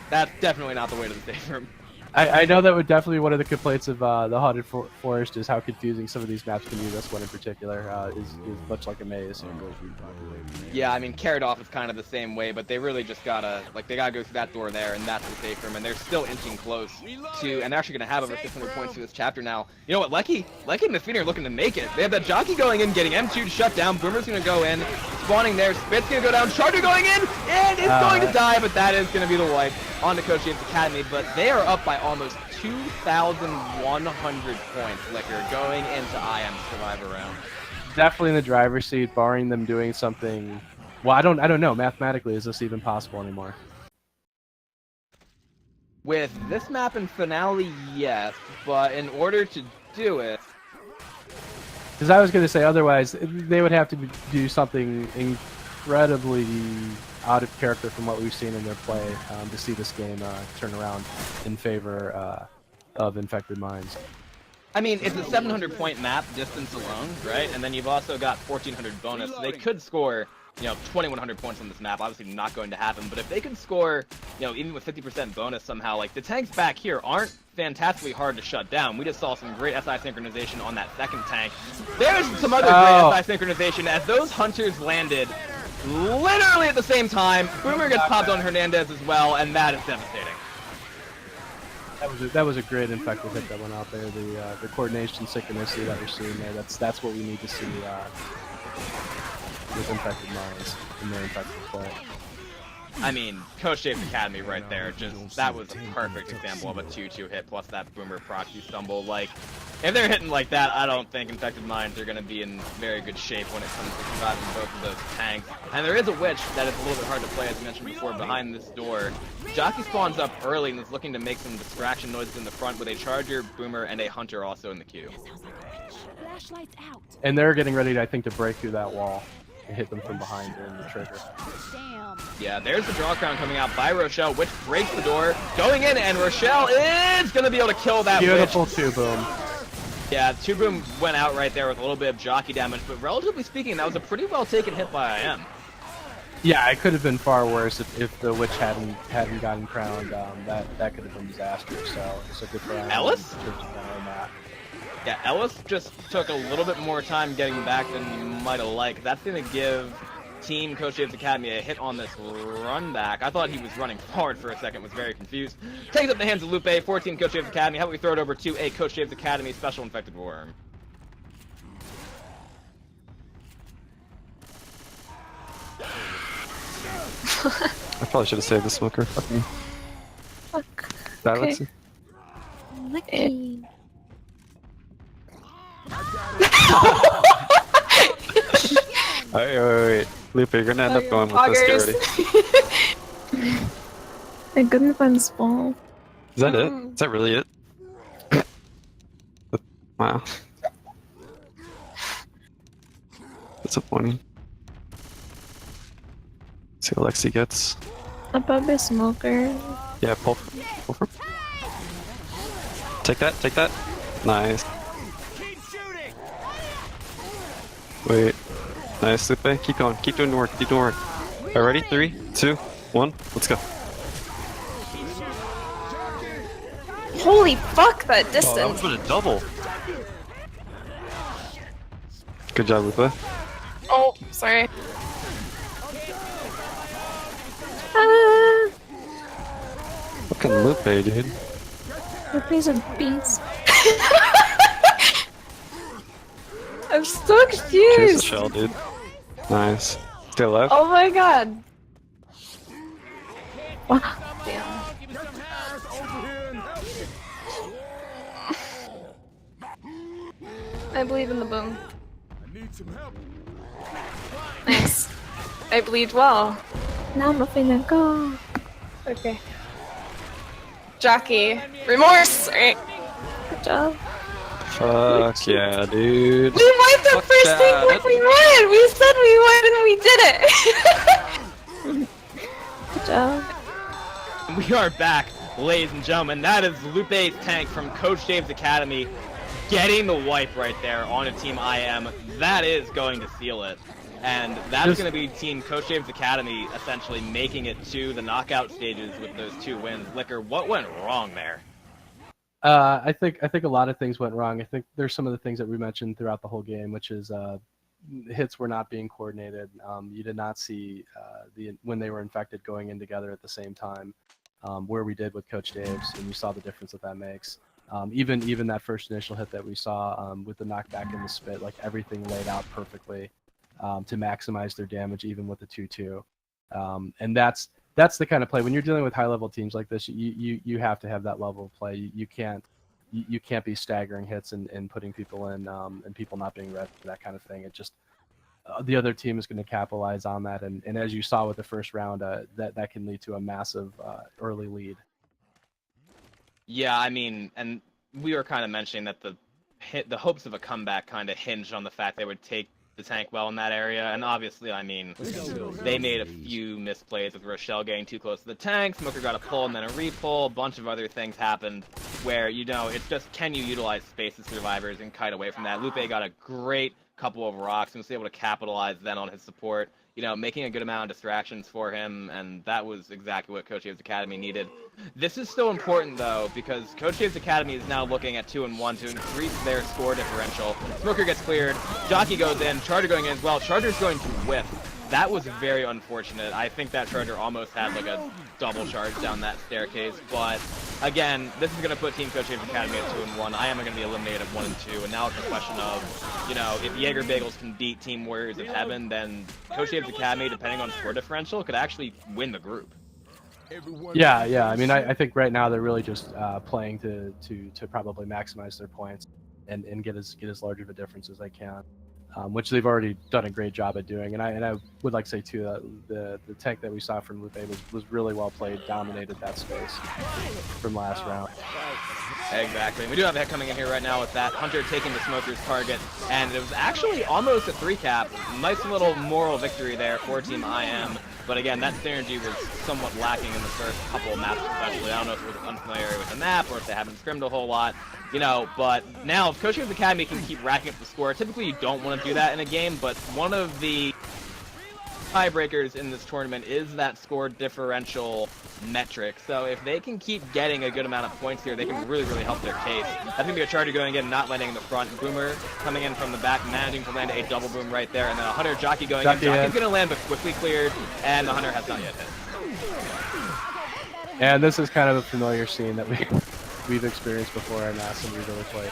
That's definitely not the way to the safe room. I know that would definitely be one of the complaints of the Haunted Forest is how confusing some of these maps can be. This one in particular is much like a maze. Yeah, I mean, Carried Off is kind of the same way, but they really just gotta, like, they gotta go through that door there, and that's the safe room, and they're still inching close to, and they're actually gonna have over 600 points through this chapter now. You know what, Lecky and Mafina are looking to make it. They have that jockey going in, getting M2'd shut down, Boomer's gonna go in, spawning there, Spit's gonna go down, Charger going in, and it's going to die, but that is gonna be the wipe on the Coach Dave's Academy, but they are up by almost 2,100 points, Liquor, going into IM Survivor round. Definitely in the driver's seat, barring them doing something. Well, I don't know. Mathematically, is this even possible anymore? With this map and finale, yes, but in order to do it, Because I was going to say otherwise, they would have to do something incredibly out of character from what we've seen in their play to see this game turn around in favor of Infected Minds. I mean, it's a 700-point map distance alone, right? And then you've also got 1,400 bonus. So they could score, 2,100 points on this map. Obviously not going to happen, but if they can score, even with 50% bonus somehow, like the tanks back here aren't fantastically hard to shut down. We just saw some great SI synchronization on that second tank. There's some other great SI synchronization as those hunters landed literally at the same time. Boomer gets popped on Hernandez as well, and that is devastating. That was a great infected hit that went out there. The coordination, synchronicity that we're seeing there. That's what we need to see with Infected Minds in their infected play. I mean, Coach Dave's Academy right there, that was a perfect example of a 2-2 hit plus that Boomer proxy stumble. Like, if they're hitting like that, I don't think Infected Minds are going to be in very good shape when it comes to surviving both of those tanks. And there is a witch that is a little bit hard to play, as mentioned before, behind this door. Jockey spawns up early and is looking to make some distraction noises in the front with a Charger, Boomer, and a Hunter also in the queue. Flashlights out. And they're getting ready, I think, to break through that wall and hit them from behind during the trigger. Damn. Yeah, there's the draw crown coming out by Rochelle, which breaks the door, going in, and Rochelle is going to be able to kill that Beautiful witch. 2-boom. Yeah, 2-boom went out right there with a little bit of jockey damage, but relatively speaking, that was a pretty well taken hit by IM. Yeah, it could have been far worse if the witch hadn't gotten crowned. That could have been disastrous. So good for IM. Ellis? In terms of the map. Yeah, Ellis just took a little bit more time getting back than you might have liked. That's going to give Team Coach Dave's Academy a hit on this run back. I thought he was running forward for a second, was very confused. Takes up the hands of Lupe, 14 Coach Dave's Academy. How about we throw it over to a Coach Dave's Academy Special Infected Worm? I probably should have saved the smoker. Fuck me. Fuck. That Okay. lets you. Lucky. Wait. Lupe, you're gonna end up going with this. Get ready. I couldn't find spawn. Is that it? Is that really it? Wow. Disappointing. See what Lexi gets. Above the smoker. Yeah, pull for. Take that. Nice. Wait. Nice, Lupe. Keep going. Keep doing the work. Alright, ready? 3, 2, 1. Let's go. Holy fuck, that Oh, that distance. was a double. Good job, Lupe. Oh, sorry. Fucking Lupe, dude. Lupe's a beast. I'm so Cheers the confused. shell, dude. Nice. Stay alive. Oh my god. Wow. Damn. I believe in the boom. Nice. I believed well. Now I'm gonna go. Okay. Jockey. Remorse! Alright. Good job. Fuck yeah, dude. We wiped the Fuck first that. thing like we won! We said we won and we did it! Good job. We are back, ladies and gentlemen. That is Lupe's tank from Coach Dave's Academy getting the wipe right there on a Team IM. That is going to seal it. And that's going to be Team Coach Dave's Academy essentially making it to the knockout stages with those 2 wins. Liquor, what went wrong there? I think a lot of things went wrong. I think there's some of the things that we mentioned throughout the whole game, which is hits were not being coordinated. You did not see when they were infected going in together at the same time, where we did with Coach Dave's, and you saw the difference that makes. Even that first initial hit that we saw with the knockback and the spit, like everything laid out perfectly to maximize their damage, even with the 2-2. And that's the kind of play when you're dealing with high level teams like this. You have to have that level of play. You can't be staggering hits and putting people in and people not being ready for that kind of thing. It just the other team is going to capitalize on that, and as you saw with the first round, that can lead to a massive early lead. Yeah, I mean, and we were kind of mentioning that the hopes of a comeback kind of hinged on the fact they would take the tank well in that area, and obviously, I mean, they made a few misplays with Rochelle getting too close to the tank. Smoker got a pull and then a repull. A bunch of other things happened where, it's just, can you utilize space as survivors and kite away from that? Lupe got a great couple of rocks and was able to capitalize then on his support, making a good amount of distractions for him, and that was exactly what Coach Dave's Academy needed. This is still important, though, because Coach Dave's Academy is now looking at 2-1 to increase their score differential. Smoker gets cleared, Jockey goes in, Charger going in as well. Charger's going to whip. That was very unfortunate. I think that Charger almost had like a double charge down that staircase, but again, this is going to put Team Coach Dave's Academy at 2-1. I am going to be eliminated at 1-2, and now it's a question of, if Jaeger Bagels can beat Team Warriors of Heaven, then Coach Dave's Academy, depending on score differential, could actually win the group. Yeah. I mean, I think right now they're really just playing to probably maximize their points and get as large of a difference as they can, which they've already done a great job at doing. And I would like to say too that the tank that we saw from Lupe was really well played, dominated that space from last round. Exactly. We do have a hit coming in here right now with that Hunter taking the Smoker's target, and it was actually almost a 3-cap. Nice little moral victory there for Team IM. But again, that synergy was somewhat lacking in the first couple of maps especially. I don't know if it was unfamiliar with the map or if they haven't scrimmed a whole lot, but now if Coach Dave's Academy can keep racking up the score, typically you don't want to do that in a game, but one of the tiebreakers in this tournament is that score differential metric. So if they can keep getting a good amount of points here, they can really, really help their case. That's going to be a Charger going in, not landing in the front. Boomer coming in from the back, managing to land a double boom right there. And then a Hunter Jockey going in. Jockey's going to land, but quickly cleared, and the Hunter has not yet hit. And this is kind of a familiar scene that we've experienced before in some we've really played.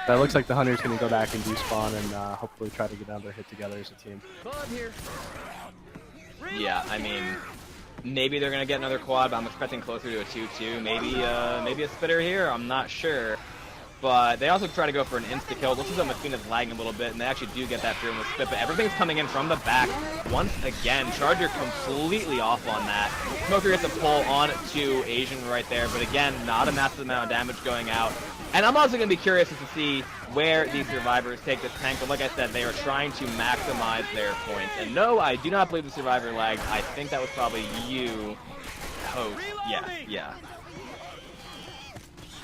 But it looks like the Hunter's going to go back and despawn and hopefully try to get another hit together as a team. Yeah, I mean, maybe they're going to get another quad, but I'm expecting closer to a 2-2. Maybe a spitter here, I'm not sure. But they also try to go for an insta-kill. Looks as though Messina's lagging a little bit, and they actually do get that fearless spit, but everything's coming in from the back. Once again, Charger completely off on that. Smoker gets a pull on to Asian right there, but again, not a massive amount of damage going out. And I'm also going to be curious to see where these survivors take this tank, but like I said, they are trying to maximize their points. And no, I do not believe the survivor lagged. I think that was probably you, Host. Yeah.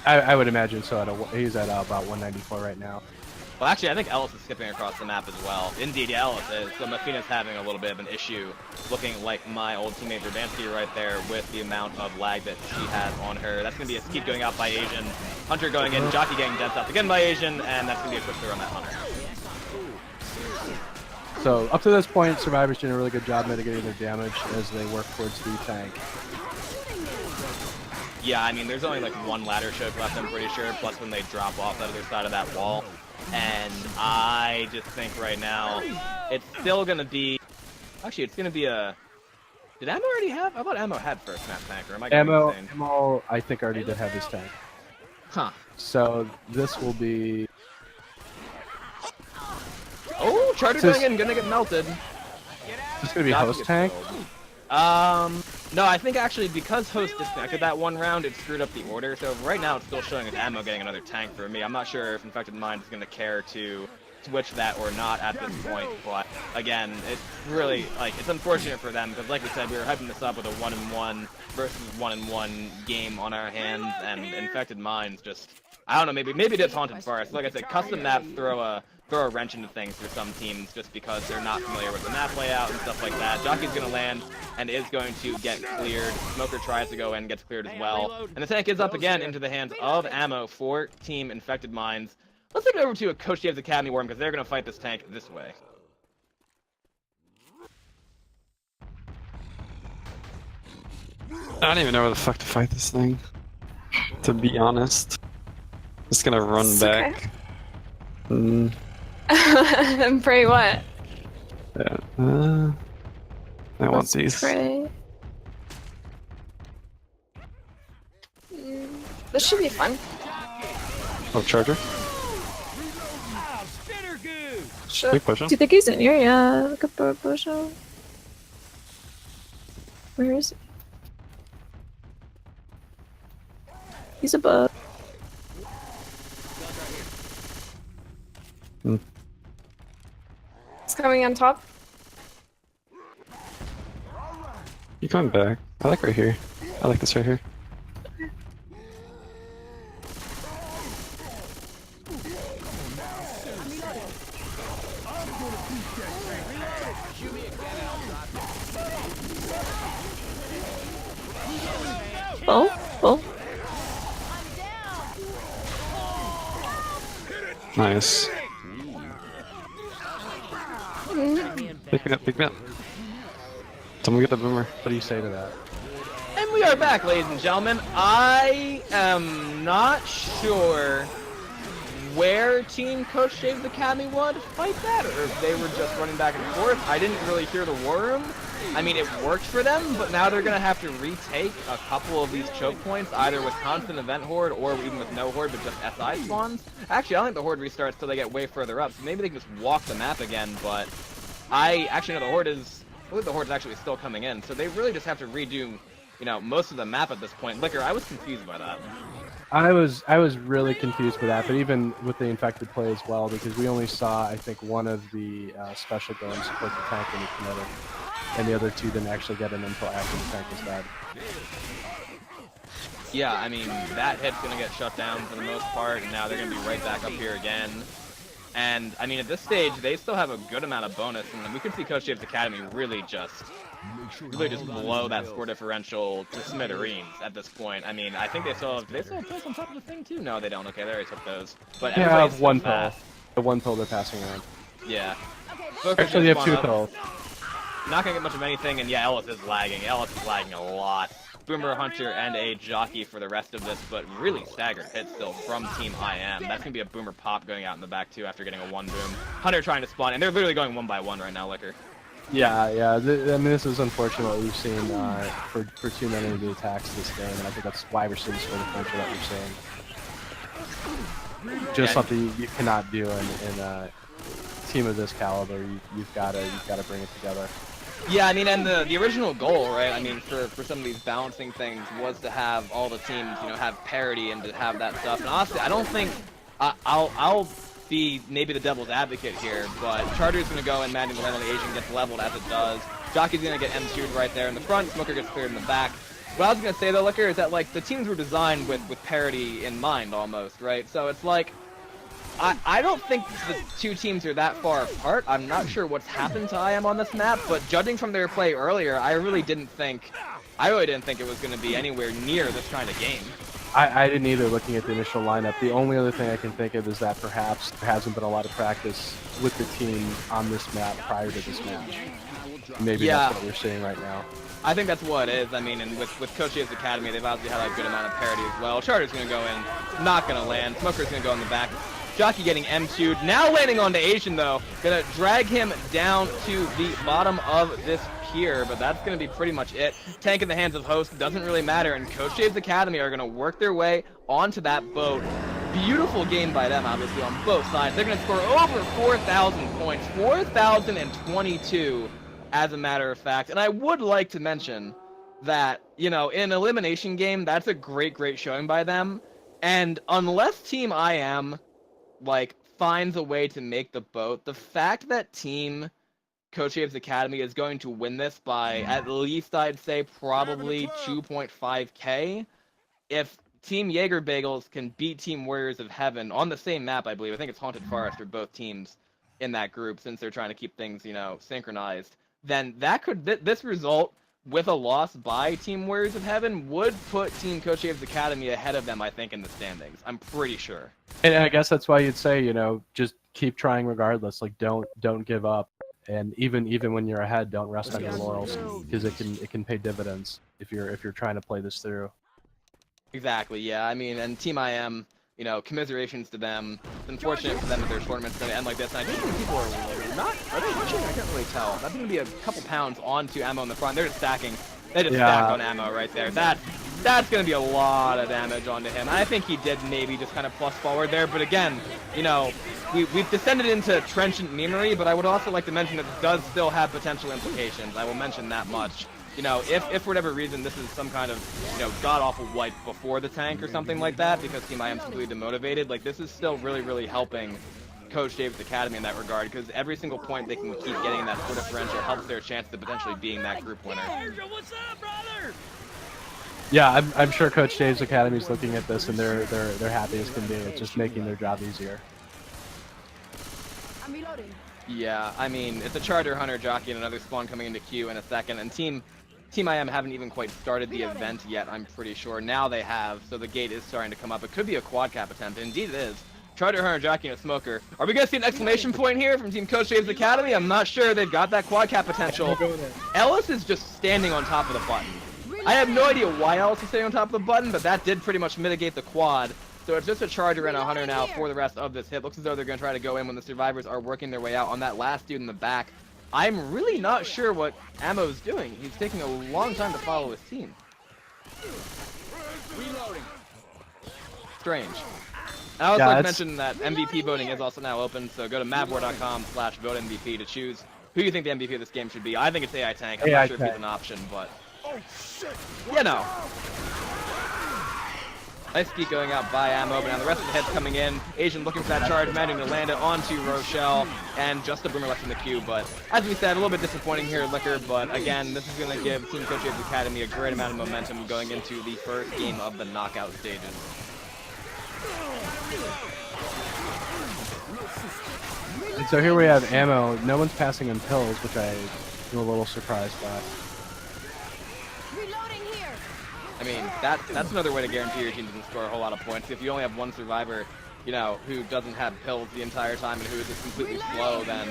I would imagine so. He's at about 194 right now. Well, actually, I think Ellis is skipping across the map as well. Indeed, yeah, Ellis is. So Mafina's having a little bit of an issue, looking like my old teammate Verbansky right there with the amount of lag that she has on her. That's going to be a skeep going out by Asian. Hunter going in, Jockey getting dead stopped again by Asian, and that's going to be a quick clear on that Hunter. So up to this point, Survivor's doing a really good job mitigating their damage as they work towards the tank. Yeah, I mean, there's only like one ladder choke left, I'm pretty sure, plus when they drop off the other side of that wall. And I just think right now, it's still going to be... Actually, it's going to be a... Did Ammo already have? I thought Ammo had first map tank, or am I going insane? Ammo, I think, already did have his tank. Huh. So this will be... Oh, Charger going in, gonna get melted. It's going to be Host tank? No, I think actually because Host disconnected that one round, it screwed up the order. So right now it's still showing as Ammo getting another tank for me. I'm not sure if Infected Mind is going to care to switch that or not at this point. But again, it's really like it's unfortunate for them because, like we said, we were hyping this up with a 1-1 versus 1-1 game on our hands, and Infected Minds just I don't know, maybe it's Haunted Forest. Like I said, custom maps throw a wrench into things for some teams just because they're not familiar with the map layout and stuff like that. Jockey's gonna land and is going to get cleared. Smoker tries to go in, gets cleared as well. And the tank is up again into the hands of Ammo for Team Infected Minds. Let's take it over to a Coach Dave's Academy Worm because they're gonna fight this tank this way. I don't even know where the fuck to fight this thing. To be honest. Just gonna run It's back. okay. And pray what? Yeah. I want Let's these. pray. This should be fun. Oh, Charger. Sure. Big push him. Do you think he's in here? Yeah, look up for push him. Where is he? He's above. Hmm. He's coming on top. You coming back? I like right here. I like this right here. Oh. Nice. Pick me up, pick me up. Someone get the boomer. What do you say to that? And we are back, ladies and gentlemen. I am not sure where Team Coach Dave's Academy would fight that, or if they were just running back and forth. I didn't really hear the war room. I mean, it worked for them, but now they're going to have to retake a couple of these choke points, either with constant event horde or even with no horde, but just SI spawns. Actually, I don't think the horde restarts till they get way further up, so maybe they can just walk the map again, but I actually know I believe the horde's actually still coming in, so they really just have to redo, you know, most of the map at this point. Liquor, I was confused by that. I was really confused with that, but even with the infected play as well, because we only saw, I think, one of the special golems support the tank when he committed, and the other two didn't actually get in until after the tank was dead. Yeah, I mean, that hit's going to get shut down for the most part, and now they're going to be right back up here again. And, I mean, at this stage, they still have a good amount of bonus, and we could see Coach Dave's Academy really just blow that score differential to smithereens at this point. I mean, I think they still have pills on top of the thing, too? No, they don't. Okay, they already took those. But They everybody's have one so pill. fast. The one pill they're passing around. Yeah. Actually, they have two pills. Not gonna get much of anything, and yeah, Ellis is lagging. Ellis is lagging a lot. Boomer, Hunter, and a Jockey for the rest of this, but really staggered hit still from Team IM. That's gonna be a Boomer pop going out in the back too after getting a one boom. Hunter trying to spawn, and they're literally going one by one right now, Liquor. Yeah. I mean, this is unfortunate what we've seen for too many of the attacks this game, and I think that's why we're seeing the score differential that we're seeing. Just something you cannot do in a team of this caliber. You've got to bring it together. Yeah, I mean, and the original goal, right? I mean, for some of these balancing things was to have all the teams, you know, have parity and to have that stuff. And honestly, I don't think I'll be maybe the devil's advocate here, but Charger's gonna go and Manning the land on the Asian gets leveled as it does. Jockey's gonna get M2'd right there in the front. Smoker gets cleared in the back. What I was gonna say though, Liquor, is that like the teams were designed with parity in mind almost, right? So it's like I don't think the two teams are that far apart. I'm not sure what's happened to IM on this map, but judging from their play earlier, I really didn't think it was going to be anywhere near this kind of game. I didn't either, looking at the initial lineup. The only other thing I can think of is that perhaps there hasn't been a lot of practice with the team on this map prior to this match. Maybe that's what we're seeing right now. I think that's what it is. I mean, and with Coach Dave's Academy, they've obviously had a good amount of parity as well. Charter's going to go in, not going to land. Smoker's going to go in the back. Jockey getting M2'd. Now landing on the Asian, though. Going to drag him down to the bottom of this pier, but that's going to be pretty much it. Tank in the hands of Host. Doesn't really matter, and Coach Dave's Academy are going to work their way onto that boat. Beautiful game by them, obviously, on both sides. They're going to score over 4,000 points. 4,022, as a matter of fact. And I would like to mention that, you know, in an elimination game, that's a great showing by them. And unless Team IM, like, finds a way to make the boat, the fact that Team Coach Abe's Academy is going to win this by at least, I'd say, probably 2.5k. If Team Jaeger Bagels can beat Team Warriors of Heaven on the same map, I believe. I think it's Haunted Forest for both teams in that group, since they're trying to keep things, synchronized. Then that could this result with a loss by Team Warriors of Heaven would put Team Coach Abe's Academy ahead of them, I think, in the standings. I'm pretty sure. And I guess that's why you'd say, just keep trying regardless. Like, don't give up. And even when you're ahead, don't rest on your laurels, because it can pay dividends if you're trying to play this through. Exactly, yeah. I mean, and Team IM, commiserations to them. It's unfortunate for them that their tournament's going to end like this. And I think people are they pushing? I can't really tell. That's going to be a couple pounds onto ammo in the front. They're just stacking. They just stacked on ammo right there. That's going to be a lot of damage onto him. I think he did maybe just kind of plus forward there. But again, we've descended into trenchant memery, but I would also like to mention that this does still have potential implications. I will mention that much. If for whatever reason this is some kind of, god-awful wipe before the tank or something like that, because Team IM is completely demotivated, like, this is still really, really helping Coach Dave's Academy in that regard, because every single point they can keep getting that score differential helps their chance of potentially being that group winner. What's up, brother? Yeah, I'm sure Coach Dave's Academy is looking at this and they're happy as can be. It's just making their job easier. I'm reloading. Yeah, I mean, it's a Charger Hunter jockey and another spawn coming into queue in a second, and Team IM haven't even quite started the event yet, I'm pretty sure. Now they have, so the gate is starting to come up. It could be a quad cap attempt. Indeed it is. Charger Hunter jockey and a smoker. Are we going to see an exclamation point here from Team Coach Dave's Academy? I'm not sure. They've got that quad cap potential. Ellis is just standing on top of the button. I have no idea why Ellis is standing on top of the button, but that did pretty much mitigate the quad. So it's just a Charger and a Hunter now for the rest of this hit. Looks as though they're going to try to go in when the survivors are working their way out on that last dude in the back. I'm really not sure what Ammo's doing. He's taking a long time to follow his team. Reloading. Strange. I would like to mention that MVP voting is also now open, so go to MavWar.com/vote-MVP to choose who you think the MVP of this game should be. I think it's AI Tank. I'm not sure if he's an option, but Nice geek going out by Ammo, but now the rest of the hits coming in. Asian looking for that charge, managing to land it onto Rochelle, and just a boomer left in the queue. But as we said, a little bit disappointing here, Liquor, but again, this is going to give Team Coach Dave's Academy a great amount of momentum going into the first game of the knockout stages. And so here we have Ammo. No one's passing him pills, which I'm a little surprised by. I mean, that's another way to guarantee your team doesn't score a whole lot of points. If you only have one survivor, who doesn't have pills the entire time and who is just completely slow, then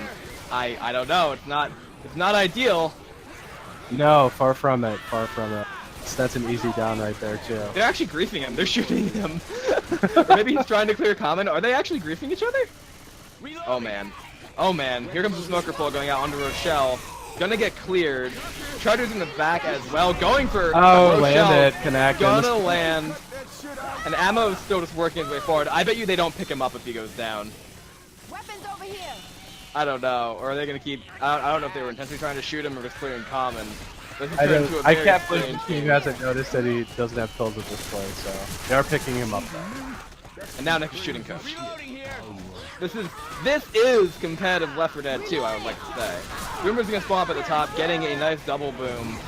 I don't know. It's not ideal. No, far from it. Far from it. That's an easy down right there too. They're actually griefing him. They're shooting him. Or maybe he's trying to clear common. Are they actually griefing each other? Oh man. Oh man. Here comes the smoker pull going out onto Rochelle. Gonna get cleared. Charger's in the back as well, going for Rochelle. Landed, connect. Gonna land. And Ammo is still just working his way forward. I bet you they don't pick him up if he goes down. Weapons over here. I don't know. Or are they gonna keep? I don't know if they were intentionally trying to shoot him or just clearing common. I can't believe you guys have noticed that he doesn't have pills at this point, so they are picking him up though. And now next shooting coach. This is competitive Left 4 Dead 2, I would like to say. Boomer's gonna spawn up at the top, getting a nice double boom.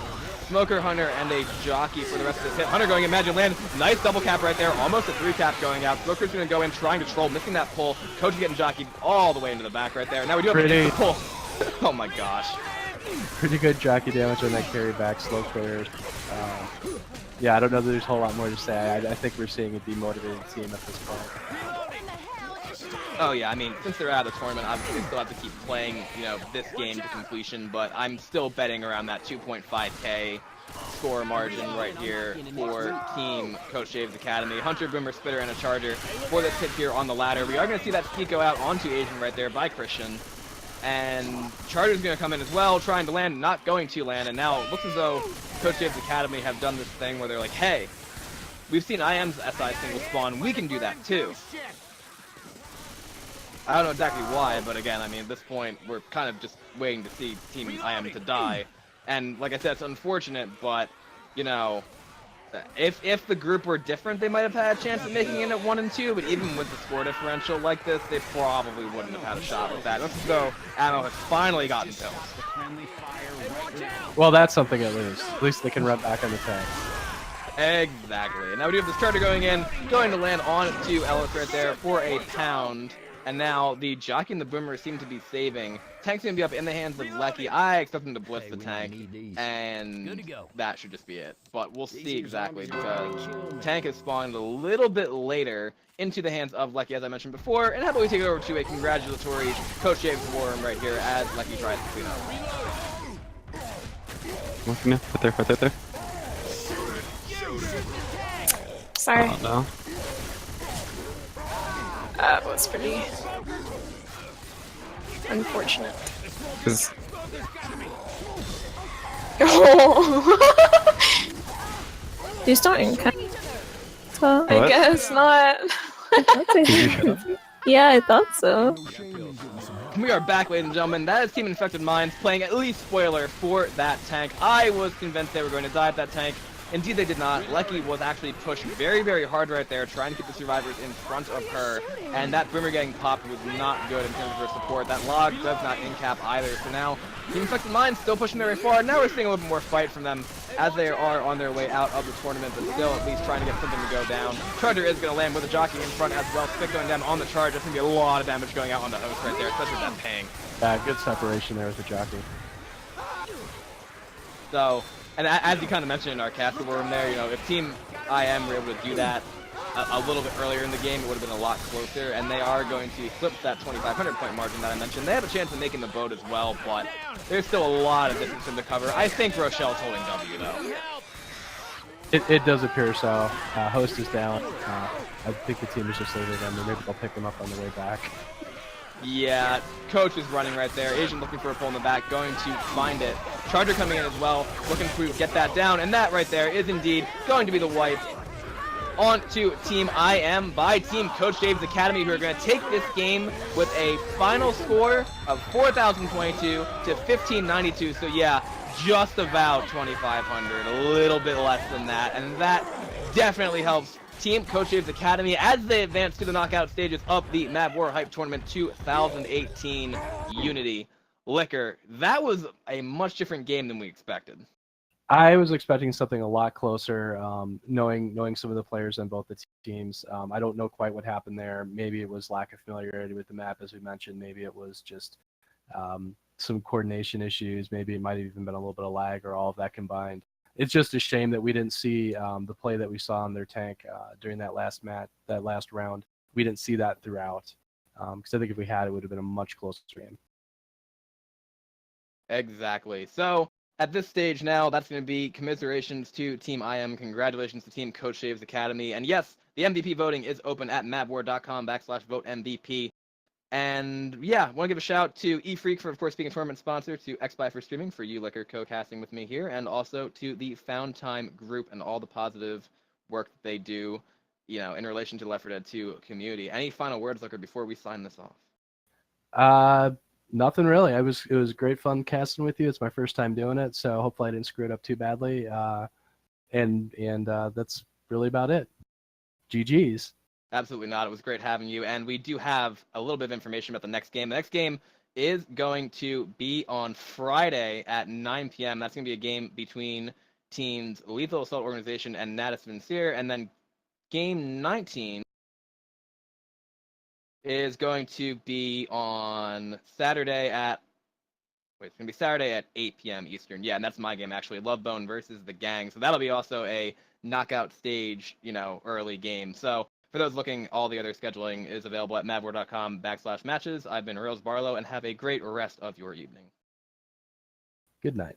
Smoker, Hunter, and a jockey for the rest of this hit. Hunter going in, Magic Land, nice double cap right there, almost a 3 cap going out. Smoker's gonna go in, trying to troll, missing that pull. Coach getting jockeyed all the way into the back right there. Now we do have a pull. Oh my gosh. Pretty good jockey damage on that carry back, slow clear. Yeah, I don't know that there's a whole lot more to say. I think we're seeing a demotivated team at this point. Oh yeah, I mean, since they're out of the tournament, obviously they still have to keep playing, this game to completion, but I'm still betting around that 2.5k score margin right here for Team Coach Dave's Academy. Hunter, Boomer, Spitter, and a Charger for this hit here on the ladder. We are going to see that ski go out onto Asian right there by Christian. And Charger's going to come in as well, trying to land, not going to land, and now it looks as though Coach Dave's Academy have done this thing where they're like, hey, we've seen IM's SI single spawn, we can do that too. I don't know exactly why, but again, I mean, at this point, we're kind of just waiting to see Team IM to die. And like I said, it's unfortunate, but, if the group were different, they might have had a chance at making it at 1 and 2. But even with the score differential like this, they probably wouldn't have had a shot with that. Let's go. Ammo has finally gotten built. Well, that's something at least. At least they can run back on the tank. Exactly. And now we do have the starter going in, going to land on to Ellis right there for a pound. And now the jockey and the boomer seem to be saving. Tank's going to be up in the hands of Lecky. I expect him to blitz the tank, and that should just be it. But we'll see exactly, because tank is spawned a little bit later into the hands of Lecky, as I mentioned before. And how about we take it over to a congratulatory Coach James for him right here as Lecky tries to clean up. Right there. Sorry. Oh, no. That was pretty unfortunate. Because You starting? So I What? guess not. Yeah, I thought so. We are back, ladies and gentlemen. That is Team Infected Minds playing at least spoiler for that tank. I was convinced they were going to die at that tank. Indeed, they did not. Lecky was actually pushed very, very hard right there, trying to keep the survivors in front of her. And that boomer getting popped was not good in terms of her support. That log does not in-cap either. So now, Team Infected Minds still pushing very far. Now we're seeing a little bit more fight from them as they are on their way out of the tournament, but still at least trying to get something to go down. Charger is going to land with a jockey in front as well. Stick going down on the charge. That's going to be a lot of damage going out on the host right there, especially with that ping. Good separation there with the jockey. So, and as you kind of mentioned in our castle room there, you know, if Team IM were able to do that a little bit earlier in the game, it would have been a lot closer, and they are going to flip that 2,500 point margin that I mentioned. They have a chance of making the boat as well, but there's still a lot of distance in the cover. I think Rochelle's holding W, though. It does appear so. Host is down. I think the team is just over them, or maybe they'll pick them up on the way back. Yeah, Coach is running right there. Asian looking for a pull in the back, going to find it. Charger coming in as well, looking to get that down, and that right there is indeed going to be the wipe on to Team IM by Team Coach Dave's Academy, who are going to take this game with a final score of 4,022 to 1,592. So yeah, just about 2,500, a little bit less than that, and that definitely helps Team Coach Dave's Academy as they advance to the knockout stages of the MavWar Hype Tournament 2018 Unity. Liquor, that was a much different game than we expected. I was expecting something a lot closer, knowing some of the players on both the teams. I don't know quite what happened there. Maybe it was lack of familiarity with the map, as we mentioned. Maybe it was just some coordination issues. Maybe it might have even been a little bit of lag, or all of that combined. It's just a shame that we didn't see the play that we saw on their tank during that last round. We didn't see that throughout, because I think if we had, it would have been a much closer game. Exactly. So at this stage now, that's going to be commiserations to Team IM. Congratulations to Team Coach Dave's Academy. And yes, the MVP voting is open at mavwar.com/vote-MVP. And yeah, want to give a shout to eFreak for, of course, being a tournament sponsor, to Xbye for streaming, for you, Liquor, co-casting with me here, and also to the Found Time group and all the positive work that they do, you know, in relation to Left 4 Dead 2 community. Any final words, Liquor, before we sign this off? Nothing really. It was great fun casting with you. It's my first time doing it, so hopefully I didn't screw it up too badly. And that's really about it. GG's. Absolutely not. It was great having you. And we do have a little bit of information about the next game. The next game is going to be on Friday at 9 p.m. That's going to be a game between teams Lethal Assault Organization and Natus Vincere. And then game 19 is going to be on Saturday at... It's going to be Saturday at 8 p.m. Eastern. Yeah, and that's my game, actually. Lovebone versus the Gang. So that'll be also a knockout stage, you know, early game. So for those looking, all the other scheduling is available at mavwar.com/matches. I've been Rose Barlow, and have a great rest of your evening. Good night.